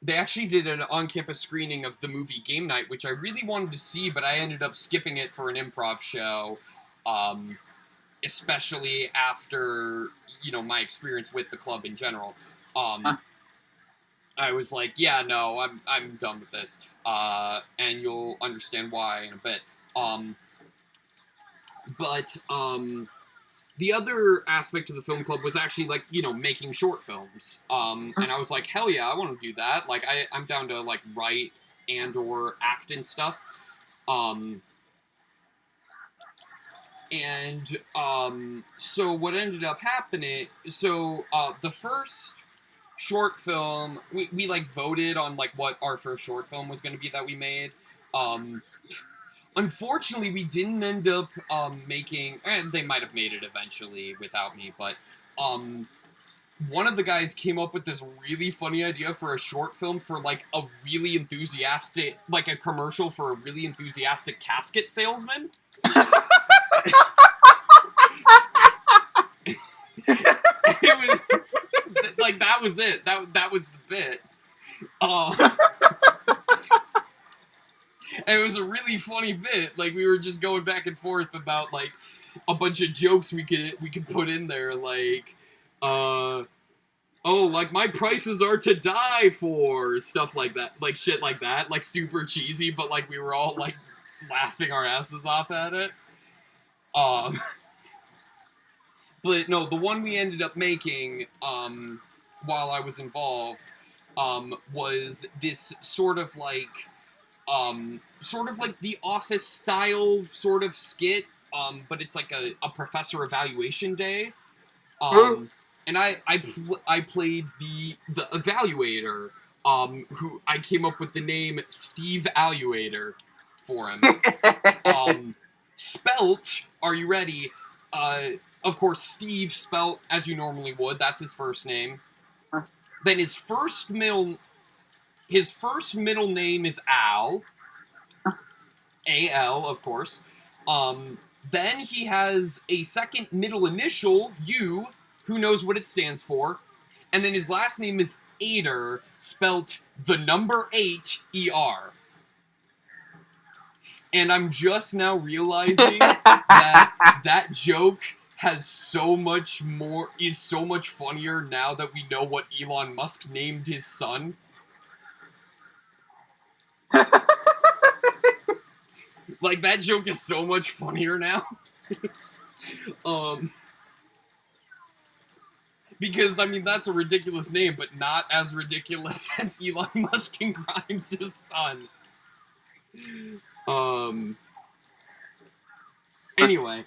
They actually did an on-campus screening of the movie Game Night, which I really wanted to see, but I ended up skipping it for an improv show, especially after, my experience with the club in general. I was like, yeah, no, I'm done with this, and you'll understand why in a bit. But the other aspect of the film club was actually, like, making short films. And I was like, hell yeah, I want to do that. Like, I'm down to, like, write and or act and stuff. So what ended up happening... So, the first short film... We like, voted on, like, what our first short film was going to be that we made. Unfortunately, we didn't end up making... And they might have made it eventually without me, but one of the guys came up with this really funny idea for a short film for, like, a really enthusiastic... Like, a commercial for a really enthusiastic casket salesman. It was... Like, that was it. That was the bit. And it was a really funny bit. Like, we were just going back and forth about, like, a bunch of jokes we could put in there, like, oh, like, my prices are to die for, stuff like that, like, shit like that, like, super cheesy, but, like, we were all, like, laughing our asses off at it. But, no, the one we ended up making, while I was involved, was this sort of like the Office style sort of skit, but it's like a professor evaluation day. And I played the evaluator, who I came up with the name Steve Evaluator for him. Spelt, are you ready? Of course, Steve spelt as you normally would. That's his first name. Then his first middle name is Al. A-L, of course. Then he has a second middle initial, U, who knows what it stands for. And then his last name is Ader, spelt the number 8, E-R. And I'm just now realizing that joke is so much funnier now that we know what Elon Musk named his son. Like, that joke is so much funnier now. Because, I mean, that's a ridiculous name, but not as ridiculous as Elon Musk and Grimes' son. Anyway,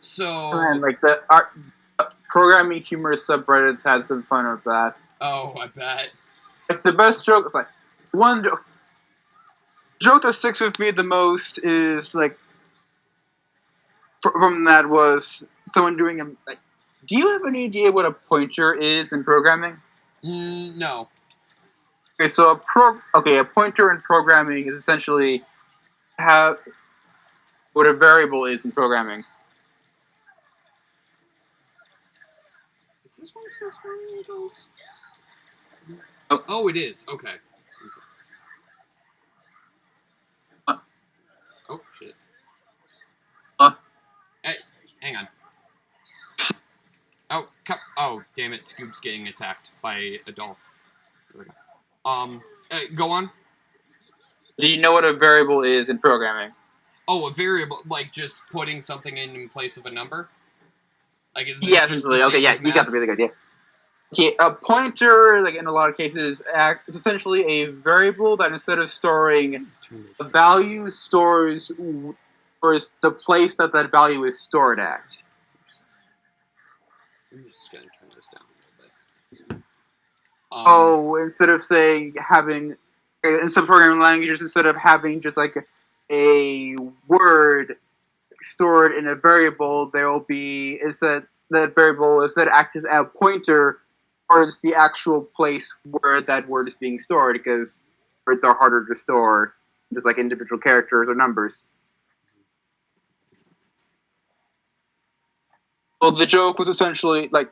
so... And, like, the programming humor subreddits had some fun with that. Oh, I bet. Like, the best joke is, like, one joke that sticks with me the most is, like, from that was someone doing a, like, do you have any idea what a pointer is in programming? No. Okay, so a pointer in programming is essentially what a variable is in programming. Is this one still spawning needles? Oh, it is. Okay. Oh, shit. Hey, hang on. Damn it, Scoop's getting attacked by a doll. There we go. Go on. Do you know what a variable is in programming? Oh, a variable, like just putting something in place of a number? Like, is it Yeah, just essentially. the Okay, same yeah, as you got math? the basic idea. Okay, a pointer, like in a lot of cases, is essentially a variable that instead of storing the value, stores the place that that value is stored at. I'm just gonna turn this down a little bit. Instead of saying having, in some programming languages, instead of having just like a word stored in a variable, there will be instead that variable instead acts as a pointer towards the actual place where that word is being stored, because words are harder to store, just like individual characters or numbers. Well, the joke was essentially like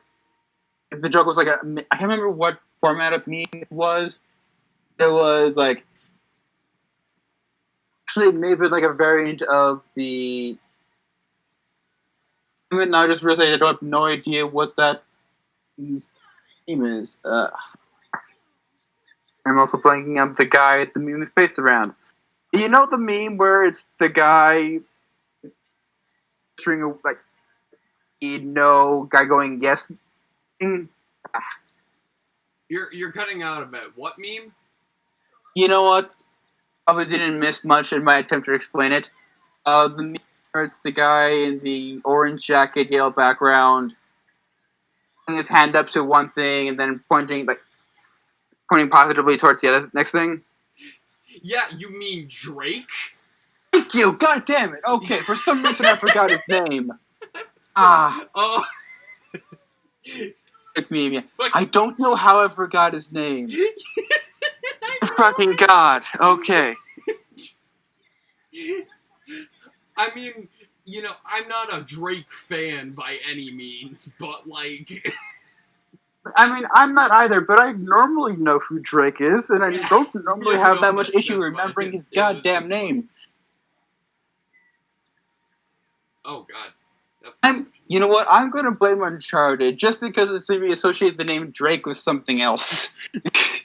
the joke was like I can't remember what format of meme it was. It was like actually maybe like a variant of the. I mean, I just really I don't have no idea what that theme is. I'm also blanking on the guy the meme is based around. You know the meme where it's the guy string like guy going yes. You're cutting out a bit. What meme? You know what? Probably didn't miss much in my attempt to explain it. The meme where it's the guy in the orange jacket, yellow background, putting his hand up to one thing and then pointing positively towards the other next thing. Yeah, you mean Drake? Thank you. God damn it. Okay, for some reason I forgot his name. Oh. Meme. Yeah. I don't know how I forgot his name. Fucking God. Okay. I mean, you know, I'm not a Drake fan by any means, but like. I mean, I'm not either, but I normally know who Drake is, and I don't normally have that much issue remembering his goddamn name. Oh God. You know what? I'm going to blame Uncharted just because it's maybe associate the name Drake with something else.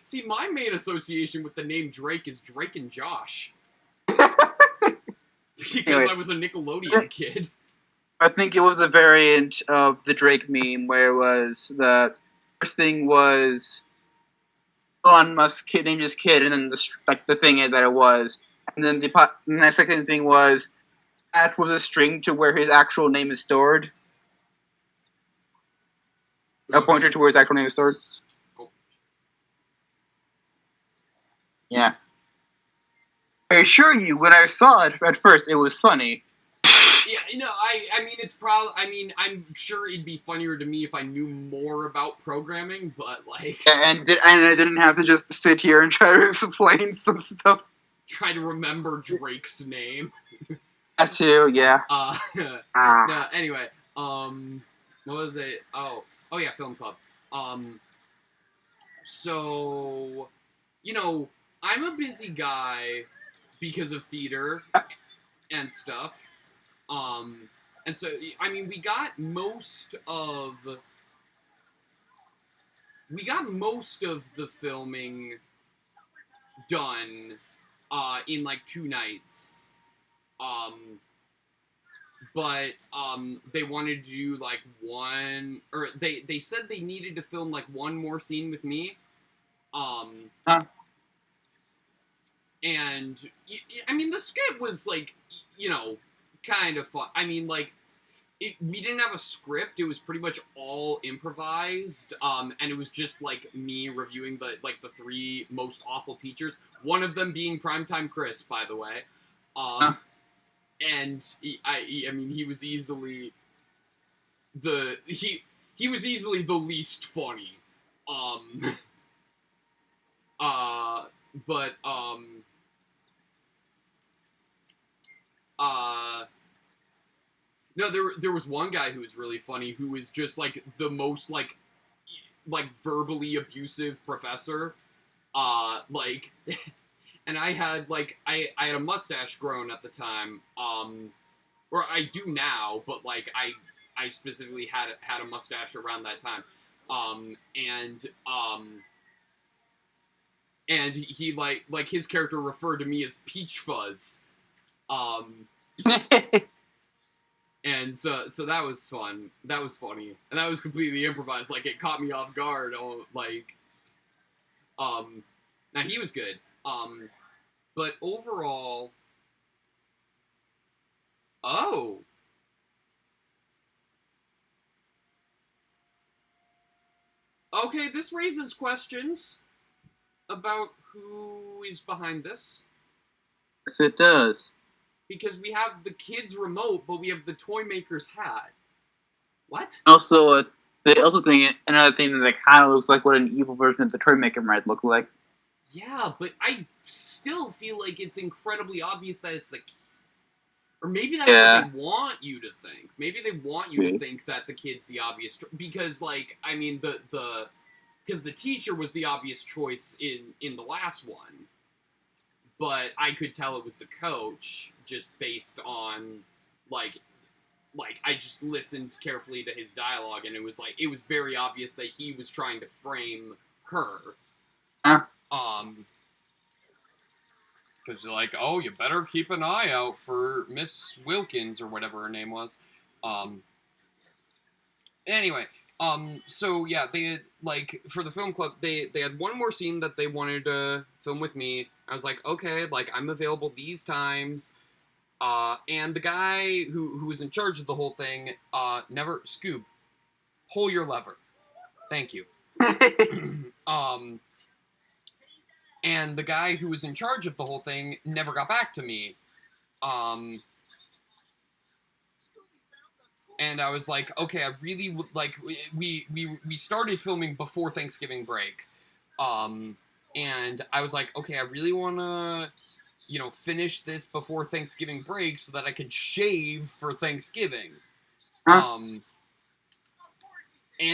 See, my main association with the name Drake is Drake and Josh. Because I was a Nickelodeon kid. I think it was a variant of the Drake meme where it was the first thing was Elon Musk kid named his kid, and then the thing that it was, and then the second thing was that was a string to where his actual name is stored. A pointer to where his actual name is stored. Oh. Yeah. I assure you, when I saw it at first, it was funny. Yeah, you know, I mean, it's probably. I mean, I'm sure it'd be funnier to me if I knew more about programming, but like. And I didn't have to just sit here and try to explain some stuff. Try to remember Drake's name. That too, yeah. No, anyway, what was it? Oh yeah, film club. So, you know, I'm a busy guy because of theater and stuff. And so, I mean, we got most of the filming done, in like 2 nights. But they wanted to do like one, or they said they needed to film like one more scene with me. And I mean, the script was like, you know, kind of fun. I mean, like, we didn't have a script. It was pretty much all improvised. And it was just like me reviewing the 3 most awful teachers. One of them being Primetime Chris, by the way. And I mean, he was easily he was easily the least funny. But no, there was one guy who was really funny, who was just like the most like verbally abusive professor. Like, and I had I had a mustache grown at the time, or I do now, but like I specifically had a mustache around that time. And he like his character referred to me as Peach Fuzz. And so that was fun. That was funny, and that was completely improvised. Like, it caught me off guard. Now he was good. But overall, oh, okay. This raises questions about who is behind this. Yes, it does. Because we have the kids' remote, but we have the toy maker's hat. What? Also, another thing that kind of looks like what an evil version of the toy maker might look like. Yeah, but I still feel like it's incredibly obvious that it's the kid. Or maybe that's what they want you to think. Maybe they want you to think that the kid's the obvious because, like, I mean, because the teacher was the obvious choice in the last one. But I could tell it was the coach, just based on, like I just listened carefully to his dialogue, and it was very obvious that he was trying to frame her. Because they're like, oh, you better keep an eye out for Miss Wilkins, or whatever her name was. Anyway, so yeah, they had, like, for the film club, they had one more scene that they wanted to film with me. I was like, okay, like, I'm available these times. And the guy who was in charge of the whole thing, Scoob, pull your lever. Thank you. And the guy who was in charge of the whole thing never got back to me. And I was like, okay, I really would, like, we started filming before Thanksgiving break. And I was like, okay, I really want to, finish this before Thanksgiving break so that I could shave for Thanksgiving. And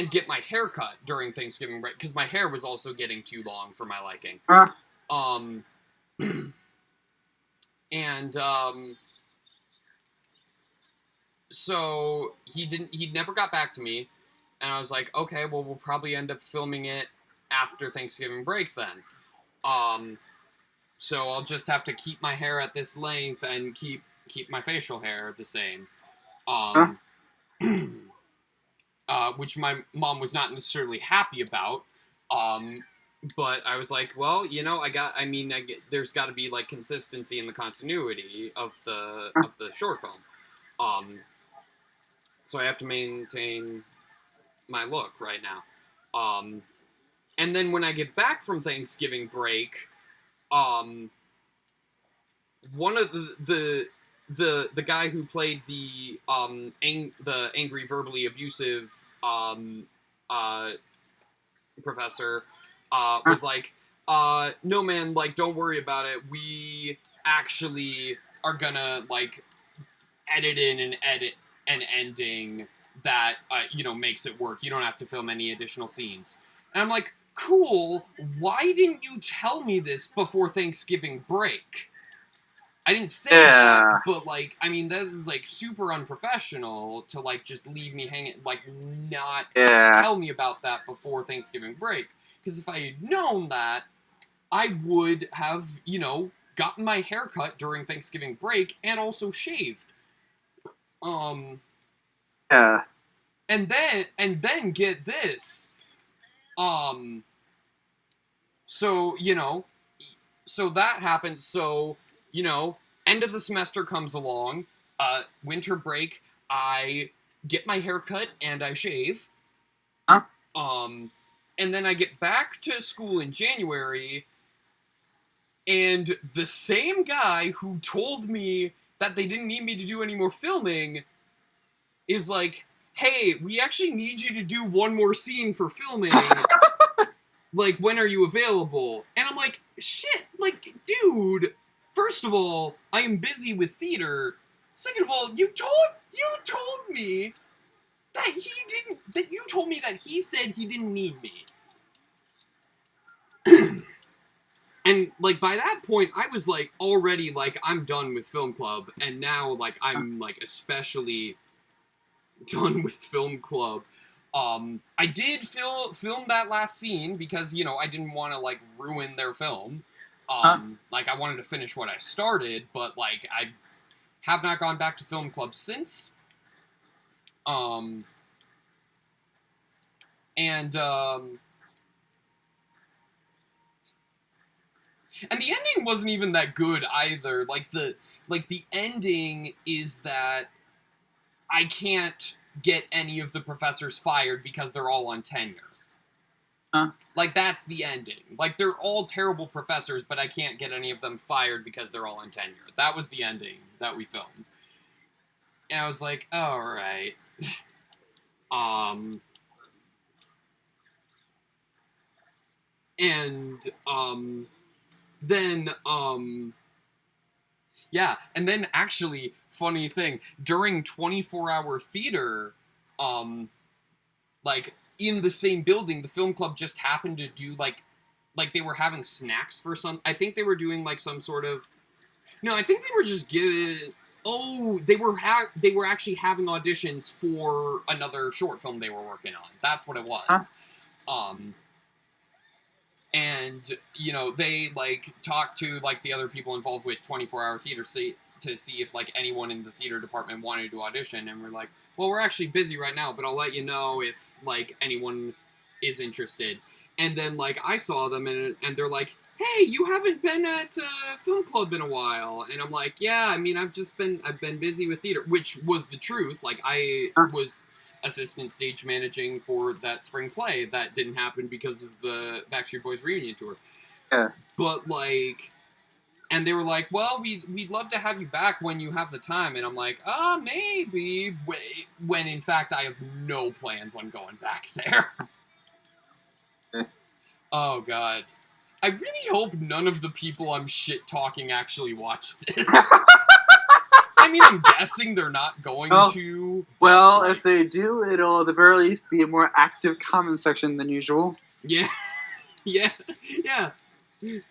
get my hair cut during Thanksgiving break, because my hair was also getting too long for my liking. So he never got back to me, and I was like, okay, well, we'll probably end up filming it after Thanksgiving break then. So I'll just have to keep my hair at this length and keep my facial hair the same. Which my mom was not necessarily happy about. But I was like, well, there's got to be, like, consistency in the continuity of the short film. So I have to maintain my look right now. And then when I get back from Thanksgiving break, one of the guy who played the angry, verbally abusive professor was like, no, man, like, don't worry about it. We actually are gonna, like, edit in an ending that makes it work. You don't have to film any additional scenes. And I'm like, cool. Why didn't you tell me this before Thanksgiving break? I didn't say that, but, like, I mean, that is, like, super unprofessional to, like, just leave me hanging, like, not tell me about that before Thanksgiving break. Because if I had known that, I would have, gotten my hair cut during Thanksgiving break and also shaved. And then get this. So that happens. So, end of the semester comes along, winter break, I get my hair cut and I shave. And then I get back to school in January, and the same guy who told me that they didn't need me to do any more filming is like, hey, we actually need you to do one more scene for filming. Like, when are you available? And I'm like, shit, like, dude, first of all, I am busy with theater. Second of all, you told me that you told me that he said he didn't need me. And, like, by that point, I was, like, already, like, I'm done with film club, and now, like, I'm, like, especially done with film club. I did film that last scene because, you know, I didn't want to, like, ruin their film. Like, I wanted to finish what I started, but, like, I have not gone back to film club since. And the ending wasn't even that good either. Like, the ending is that I can't get any of the professors fired because they're all on tenure. Like, that's the ending. Like, they're all terrible professors, but I can't get any of them fired because they're all on tenure. That was the ending that we filmed. And I was like, alright. Yeah, and then actually, funny thing, during 24-hour theater, like, in the same building, the film club just happened to do, like they were having snacks for some, I think they were doing, like, some sort of, no, I think they were just giving, they were actually having auditions for another short film they were working on. That's what it was. And, you know, they, like, talked to, like, the other people involved with 24-hour theater to see if, like, anyone in the theater department wanted to audition, and we're like, well, we're actually busy right now, but I'll let you know if, like, anyone is interested. And then, like, I saw them, and they're like, hey, you haven't been at film club in a while. And I'm like, yeah, I mean, I've been busy with theater, which was the truth. Like, I was assistant stage managing for that spring play that didn't happen because of the Backstreet Boys reunion tour. Yeah. But, like, and they were like, well, we'd love to have you back when you have the time. And I'm like, maybe. When, in fact, I have no plans on going back there. Oh, God. I really hope none of the people I'm shit-talking actually watch this. I mean, I'm guessing they're not going to. Well, like, if they do, it'll at the very least be a more active comment section than usual. Yeah. Yeah. They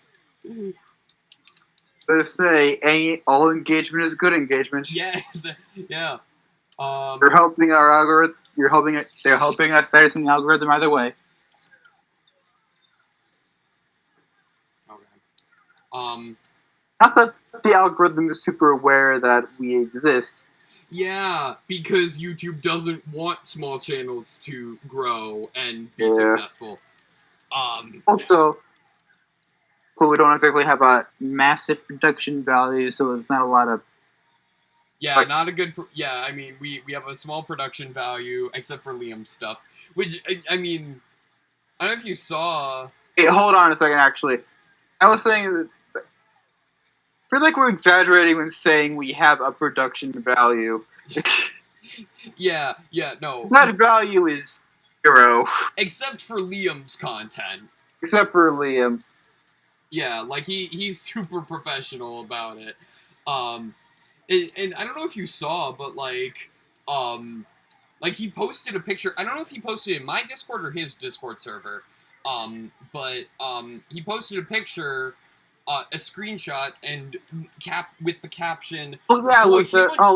say, all engagement is good engagement. Yes. Yeah. You're helping our algorithm. They're helping us better than the algorithm either way. Okay. Not that the algorithm is super aware that we exist. Yeah, because YouTube doesn't want small channels to grow and be successful. Also, we don't exactly have a massive production value, so it's not a lot of... Yeah, like, not a good... I mean, we have a small production value, except for Liam's stuff. Which, I mean, I don't know if you saw... Hey, hold on a second, actually. I was saying that... I feel like we're exaggerating when saying we have a production value. Yeah, no. That value is 0. Except for Liam's content. Except for Liam. Yeah, like, he's super professional about it. And I don't know if you saw, but, like, he posted a picture. I don't know if he posted it in my Discord or his Discord server. But he posted a picture... a screenshot and with the caption. Oh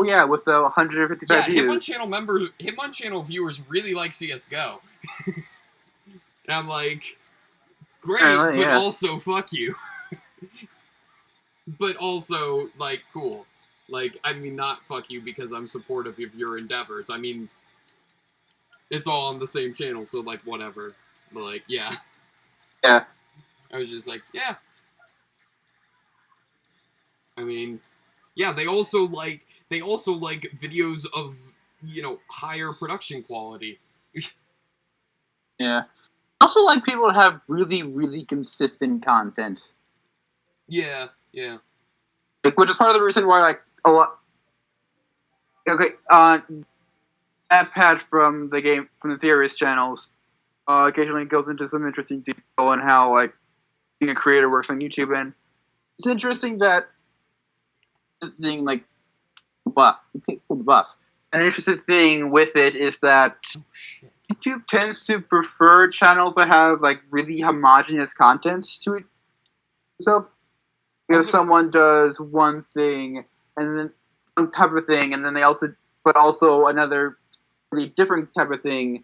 yeah, with the 155 views. Hitmonchannel viewers really like CS:GO, and I'm like, great, but also fuck you. But also, like, cool. Like, I mean, not fuck you because I'm supportive of your endeavors. I mean, it's all on the same channel, so, like, whatever. But, like, yeah. Yeah. I was just like, yeah. I mean, yeah, they also like videos of, you know, higher production quality. Yeah. I also like people to have really, really consistent content. Yeah. Like, which is part of the reason why, like, a lot... Okay, that Pat from the Theorist channels, occasionally goes into some interesting detail on how, like, being a creator works on YouTube, and it's interesting that thing, like, the bus. An interesting thing with it is that YouTube tends to prefer channels that have, like, really homogeneous content to it. So, because someone does one thing, and then some type of thing, and then they also, but also another really different type of thing,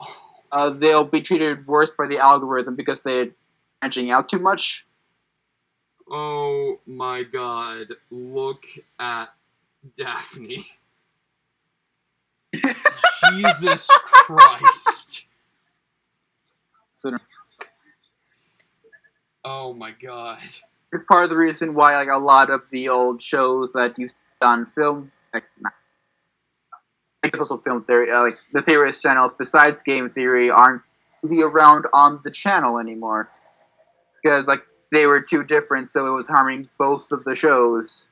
they'll be treated worse by the algorithm because they're branching out too much. Oh my god, look at Daphne. Jesus Christ. Oh my god. It's part of the reason why like a lot of the old shows that used to be on film, like, I guess also film theory, like the theorist channels besides game theory aren't really around on the channel anymore because like they were too different, so it was harming both of the shows.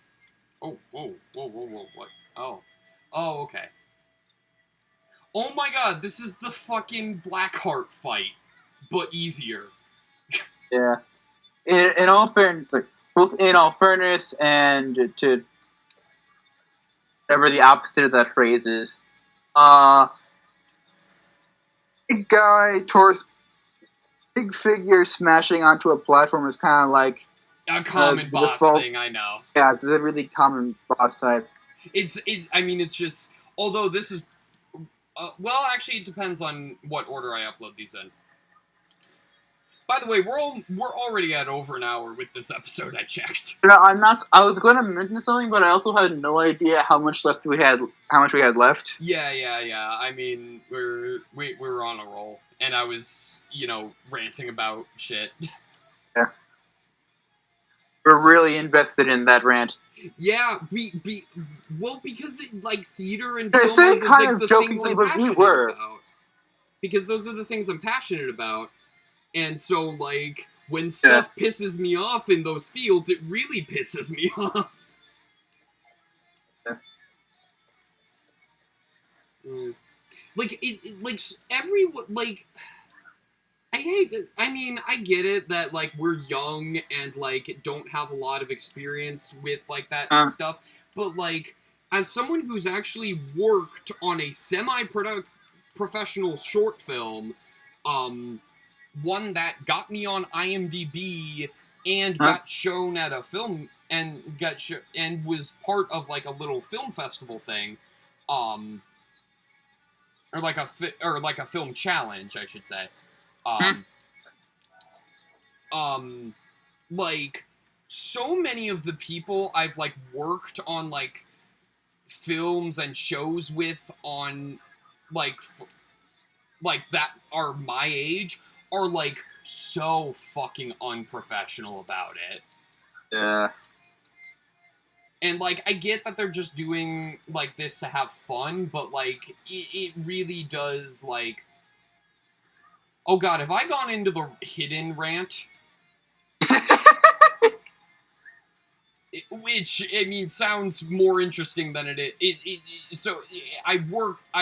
Oh, whoa, what? Oh. Oh, okay. Oh my god, this is the fucking Blackheart fight, but easier. Yeah. In all fairness, like, both in all fairness and to whatever the opposite of that phrase is, big guy, torso, big figure smashing onto a platform is kind of like A common boss thing, I know. Yeah, it's a really common boss type. I mean, it's just, although this is, well, actually, it depends on what order I upload these in. By the way, we're already at over an hour with this episode. I checked. No, I'm not. I was going to mention something, but I also had no idea how much we had left. Yeah. I mean, we're on a roll, and I was, ranting about shit. Yeah. We're really invested in that rant. Yeah, well, because like theater and I film say are kind of the jokingly, things I'm but we passionate were. about. Because those are the things I'm passionate about. And so, like, when stuff pisses me off in those fields, it really pisses me off. Yeah. Like, I hate it. I mean, I get it that, like, we're young and, like, don't have a lot of experience with, like, that stuff. But, like, as someone who's actually worked on a semi-professional short film, one that got me on IMDb and got shown at a film and and was part of like a little film festival thing, or like a film challenge, I should say. Like so many of the people I've like worked on like films and shows with on like that are my age are like so fucking unprofessional about it. Yeah. And like I get that they're just doing like this to have fun, but like it really does like, oh god, have I gone into the hidden rant? Which, I mean, sounds more interesting than it is. So, I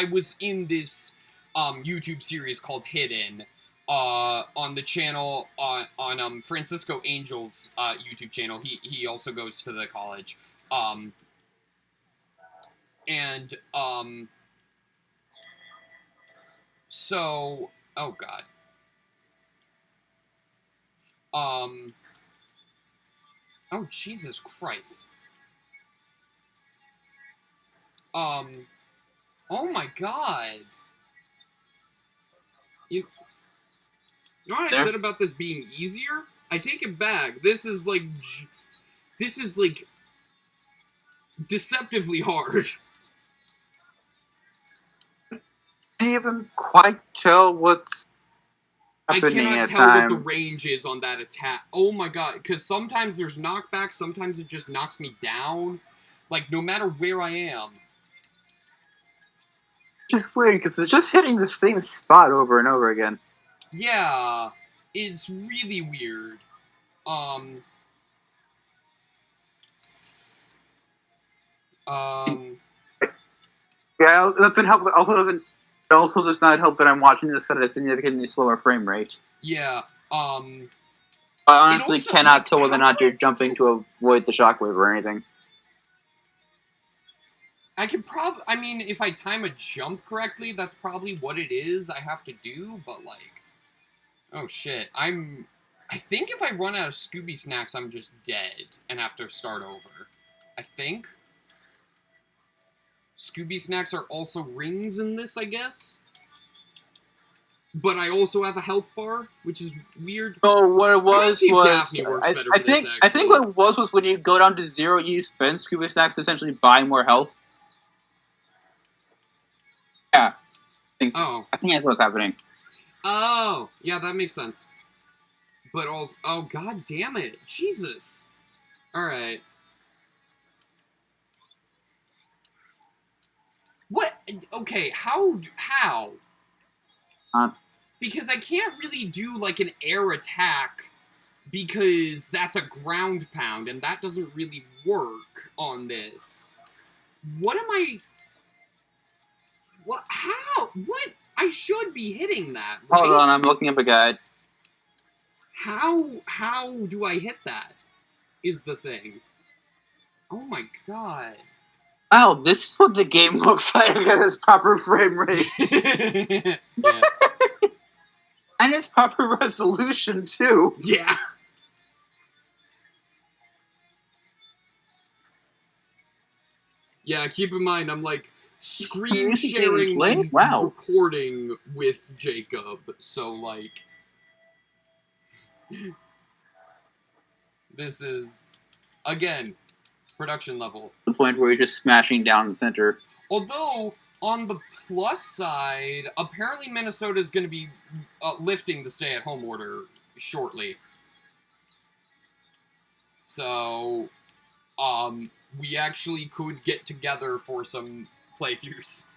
was in this YouTube series called Hidden on the channel, on Francisco Angel's YouTube channel. He also goes to the college. So, oh god. Oh, Jesus Christ. Oh my god. You know what I said about this being easier? I take it back. This is like deceptively hard. I can't even quite tell what's happening. I cannot tell what the range is on that attack. Oh my god, because sometimes there's knockback, sometimes it just knocks me down. Like, no matter where I am. It's just weird, because it's just hitting the same spot over and over again. Yeah, it's really weird. Yeah, that doesn't help. It also does not help that I'm watching this at a significantly slower frame rate. Yeah, I honestly cannot tell whether or not you're jumping to avoid the shockwave or anything. I could I mean, if I time a jump correctly, that's probably what it is I have to do, but like... Oh shit, I think if I run out of Scooby snacks, I'm just dead and have to start over. I think. Scooby snacks are also rings in this, I guess? but I also have a health bar, which is weird. So what it I'm gonna was see if was Daphne works better I for this, think actually. what it was when you go down to 0, you spend Scooby Snacks to essentially buy more health. Yeah, Oh. I think that's what's happening. Oh, yeah, that makes sense. But also, oh, god damn it. Jesus. Alright. What? Okay, how? Because I can't really do, like, an air attack, because that's a ground pound, and that doesn't really work on this. What am I... What? How? What? I should be hitting that, right? Hold on, I'm looking up a guide. How do I hit that? Is the thing. Oh my god. Oh, this is what the game looks like at its proper frame rate. Yeah. And its proper resolution, too. Yeah. Yeah, keep in mind, I'm like screen sharing my recording with Jacob, so like this is again production level. The point where you're just smashing down the center. Although on the plus side, apparently Minnesota is going to be lifting the stay-at-home order shortly. So, we actually could get together for some playthroughs.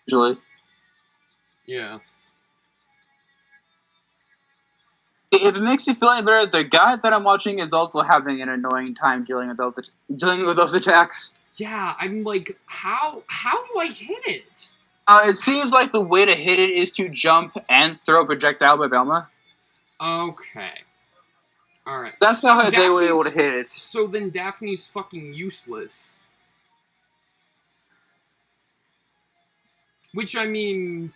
Usually. Yeah. If it makes you feel any better, the guy that I'm watching is also having an annoying time dealing with those attacks. Yeah, I'm like, how do I hit it? It seems like the way to hit it is to jump and throw a projectile by Velma. Okay. Alright. That's how they were able to hit it. So then Daphne's fucking useless. Which, I mean...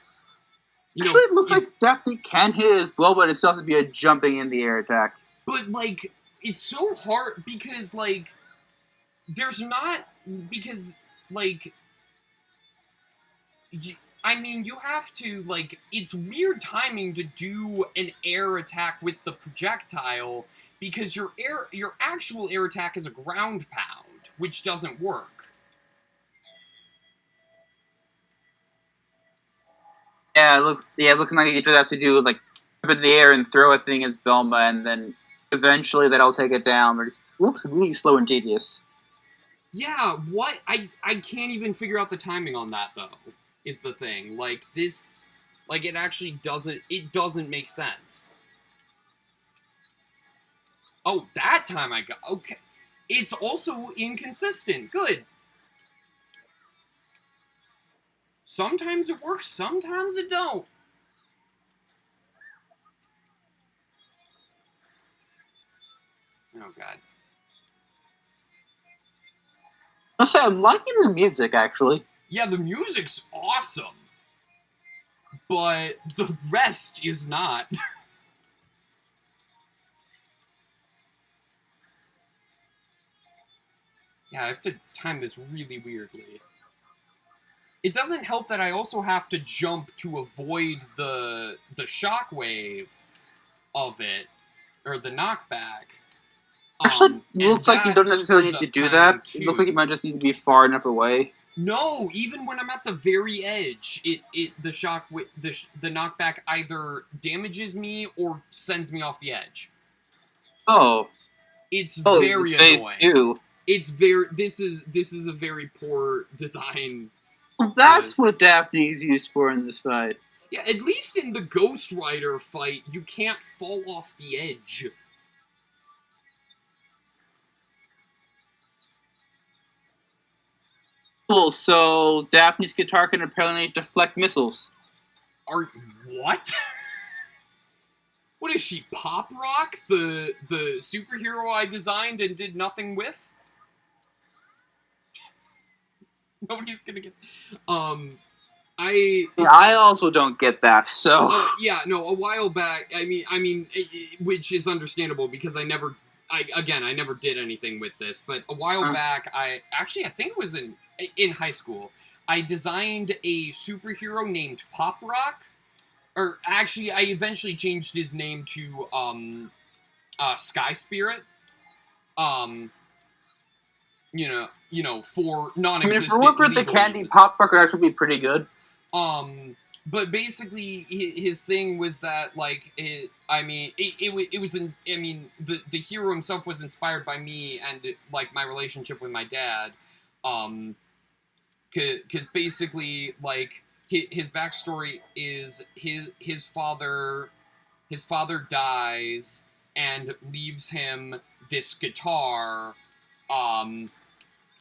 Actually, it looks like Daphne can hit it as well, but it still has to be a jumping in the air attack. But, like, it's so hard because, like, there's not... Because, like... I mean, you have to, like... It's weird timing to do an air attack with the projectile because your actual air attack is a ground pound, which doesn't work. Yeah, looking like you just have to do, like, up in the air and throw a thing as Velma, and then eventually that'll take it down, but it looks really slow and tedious. Yeah, what? I can't even figure out the timing on that, though, is the thing. Like, this... Like, it actually doesn't... It doesn't make sense. Oh, that time I got... Okay. It's also inconsistent. Good. Sometimes it works, sometimes it don't. Oh, God. I'll say, I'm liking the music, actually. Yeah, the music's awesome. But the rest is not. Yeah, I have to time this really weirdly. It doesn't help that I also have to jump to avoid the shockwave of it, or the knockback. Actually, it looks like you don't necessarily need to do that. It looks like you might just need to be far enough away. No, even when I'm at the very edge, the knockback either damages me or sends me off the edge. Oh. It's very annoying. Too. It's very this is a very poor design. Well, that's what Daphne's used for in this fight. Yeah, at least in the Ghost Rider fight, you can't fall off the edge. Cool, so Daphne's guitar can apparently deflect missiles. What? What is she, Pop Rock? The superhero I designed and did nothing with? Nobody's gonna get... I also don't get that, so... yeah, no, a while back, I mean, which is understandable because I never did anything with this, but a while back, I think it was in high school, I designed a superhero named Pop Rock, Or actually, I eventually changed his name to Sky Spirit. Um, for I mean, if it non-existent weren't for the legal candy reasons. pop, it could actually be pretty good. But basically, his thing was that, like, the hero himself was inspired by me and, like, my relationship with my dad. Because basically, like, his backstory is his father dies and leaves him this guitar,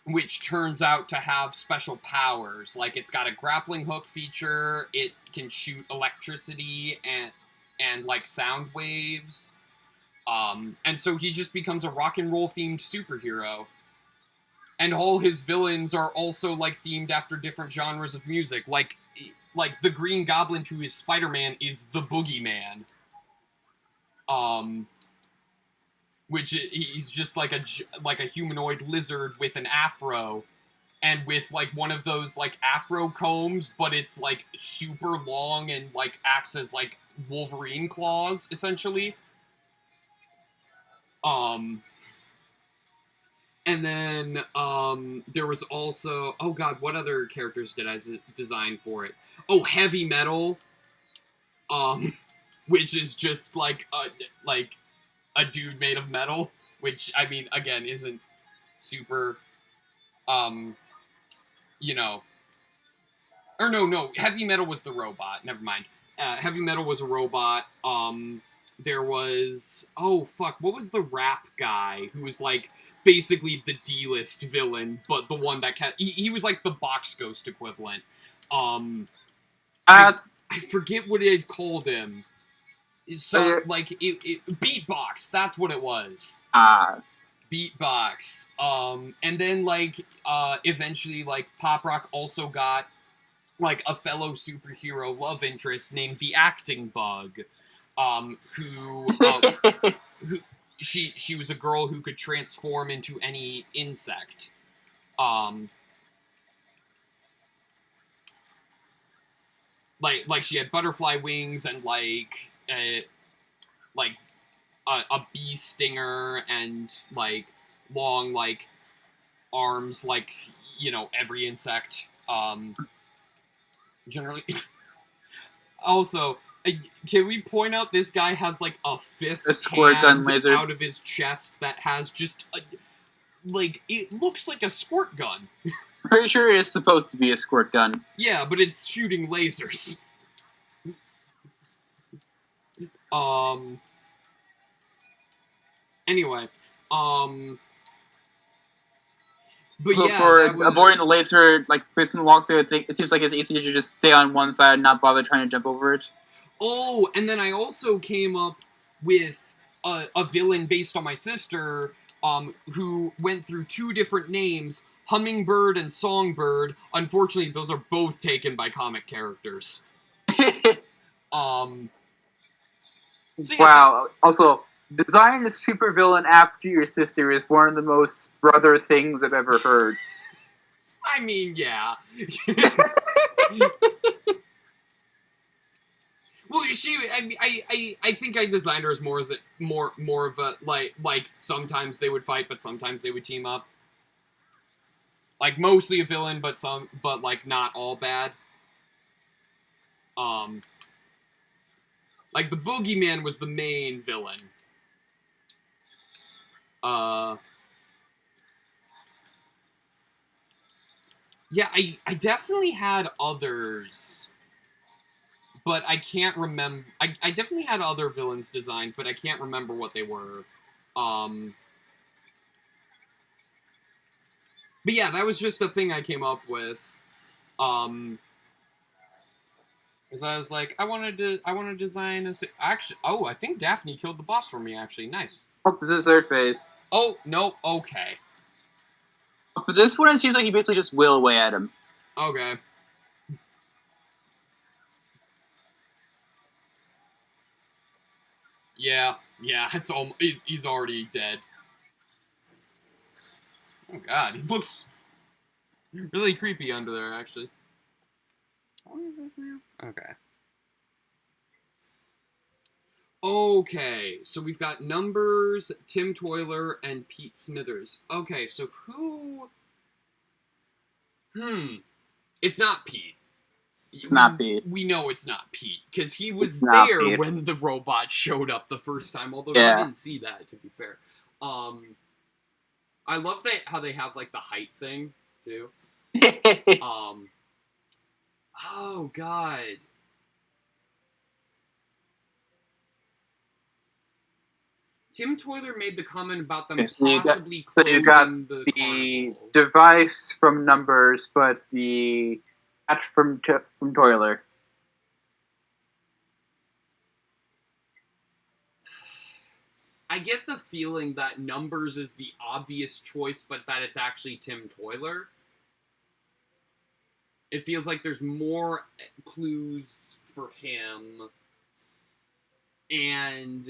which turns out to have special powers. Like, it's got a grappling hook feature, it can shoot electricity and like sound waves. And so he just becomes a rock and roll themed superhero. And all his villains are also like themed after different genres of music. Like the Green Goblin to his Spider-Man is the Boogeyman. Which he's just like a humanoid lizard with an afro and with like one of those like afro combs, but it's like super long and like acts as like Wolverine claws essentially. And then there was also, oh god, what other characters did I design for it? Oh, Heavy Metal, which is just like a dude made of metal, which I mean again isn't super, you know, or no, Heavy Metal was the robot. Never mind. Heavy Metal was a robot. There was, oh fuck, what was the rap guy who was like basically the D-list villain, but the one that he was like the Box Ghost equivalent. I forget what it called him. So like Beatbox, that's what it was. Beatbox. And then like eventually like Pop Rock also got like a fellow superhero love interest named the Acting Bug, who she was a girl who could transform into any insect. Like she had butterfly wings and like a bee stinger and like long like arms like every insect. Generally. Also, can we point out this guy has like a fifth squirt gun laser out of his chest that has just like it looks like a squirt gun. Pretty sure it is supposed to be a squirt gun. Yeah, but it's shooting lasers. Anyway, but so yeah, for avoiding the laser, like basically walk through it seems like it's easier to just stay on one side and not bother trying to jump over it. Oh, and then I also came up with a villain based on my sister, who went through two different names, Hummingbird and Songbird. Unfortunately, those are both taken by comic characters. So wow. Also, designing a supervillain after your sister is one of the most brother things I've ever heard. I mean, yeah. Well, I think I designed her as more of a like sometimes they would fight, but sometimes they would team up. Like mostly a villain, but like not all bad. Like the Boogeyman was the main villain. Yeah, I definitely had others, but I can't remember. I definitely had other villains designed, but I can't remember what they were. But yeah, that was just a thing I came up with. Because I was like, I want to design a... Actually, oh, I think Daphne killed the boss for me, actually. Nice. Oh, this is third phase. Oh, no, okay. For this one, it seems like you basically just will away at him. Okay. Yeah, it's he's already dead. Oh god, he looks really creepy under there, actually. How long is this now? Okay. Okay, so we've got Numbers, Tim Toiler, and Pete Smithers. Okay, so who... It's not Pete. It's not Pete. We know it's not Pete, because he was It's not there Pete. when the robot showed up the first time, although Yeah. I didn't see that, to be fair. I love how they have, like, the height thing, too. Oh, God. Tim Toiler made the comment about them possibly closing the carnival. Device from Numbers, but the catch from Toiler. I get the feeling that Numbers is the obvious choice, but that it's actually Tim Toiler. It feels like there's more clues for him, and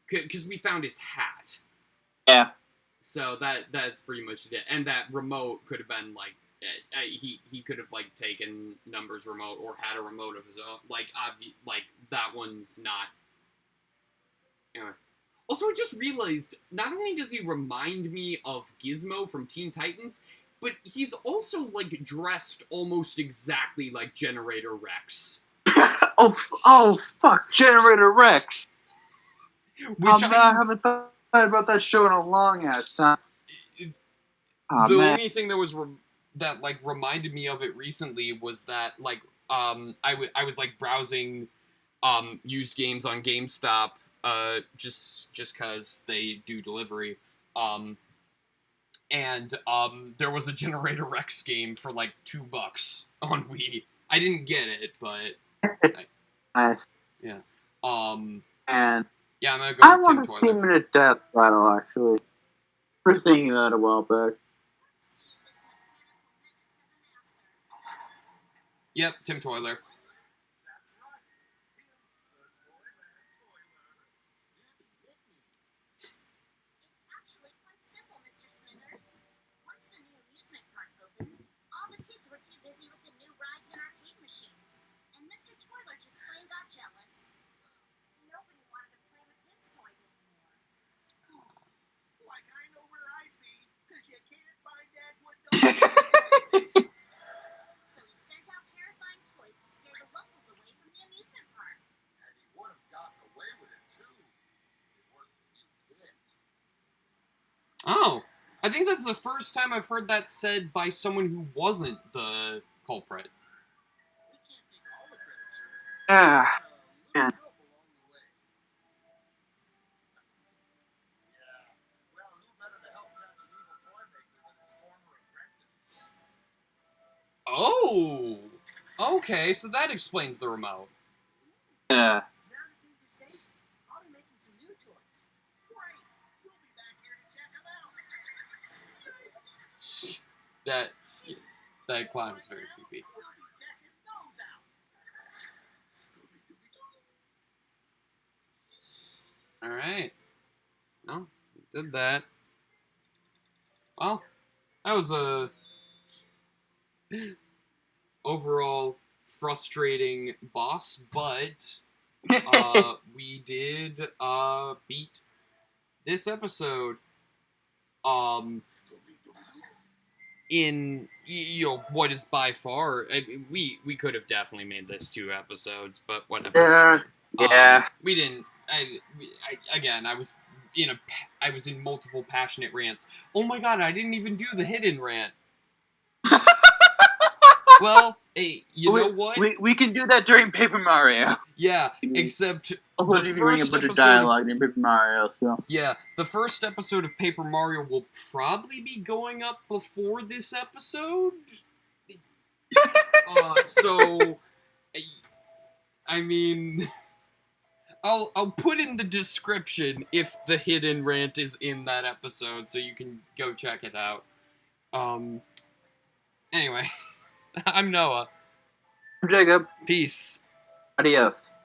because we found his hat. Yeah. So that's pretty much it. And that remote could have been like he could have like taken Numbers' remote or had a remote of his own. Like that one's not. Anyway. Also, I just realized not only does he remind me of Gizmo from Teen Titans, but he's also like dressed almost exactly like Generator Rex. oh, fuck, Generator Rex. Which I haven't thought about that show in a long ass time. The only thing that was that like reminded me of it recently was that like I was like browsing used games on GameStop just cause they do delivery and there was a Generator Rex game for like $2 on Wii. I didn't get it, but nice. Yeah. And yeah, I'm gonna go. I want to see him in a death battle. Actually, we're thinking that a while back. Yep, Tim Toiler. Oh, I think that's the first time I've heard that said by someone who wasn't the culprit. Yeah. Oh! Okay, so that explains the remote. Yeah. That clown was very creepy. Alright. No, did that. Well, that was a overall frustrating boss, but we did beat this episode in what is by far we could have definitely made this 2 episodes, but whatever. Yeah. We didn't. I was in multiple passionate rants. Oh my god, I didn't even do the hidden rant. Well, hey, know what? We can do that during Paper Mario. Yeah, except the first episode of dialogue in Paper Mario. So yeah, the first episode of Paper Mario will probably be going up before this episode. So, I mean, I'll put in the description if the hidden rant is in that episode, so you can go check it out. Anyway, I'm Noah. I'm Jacob. Peace. adios.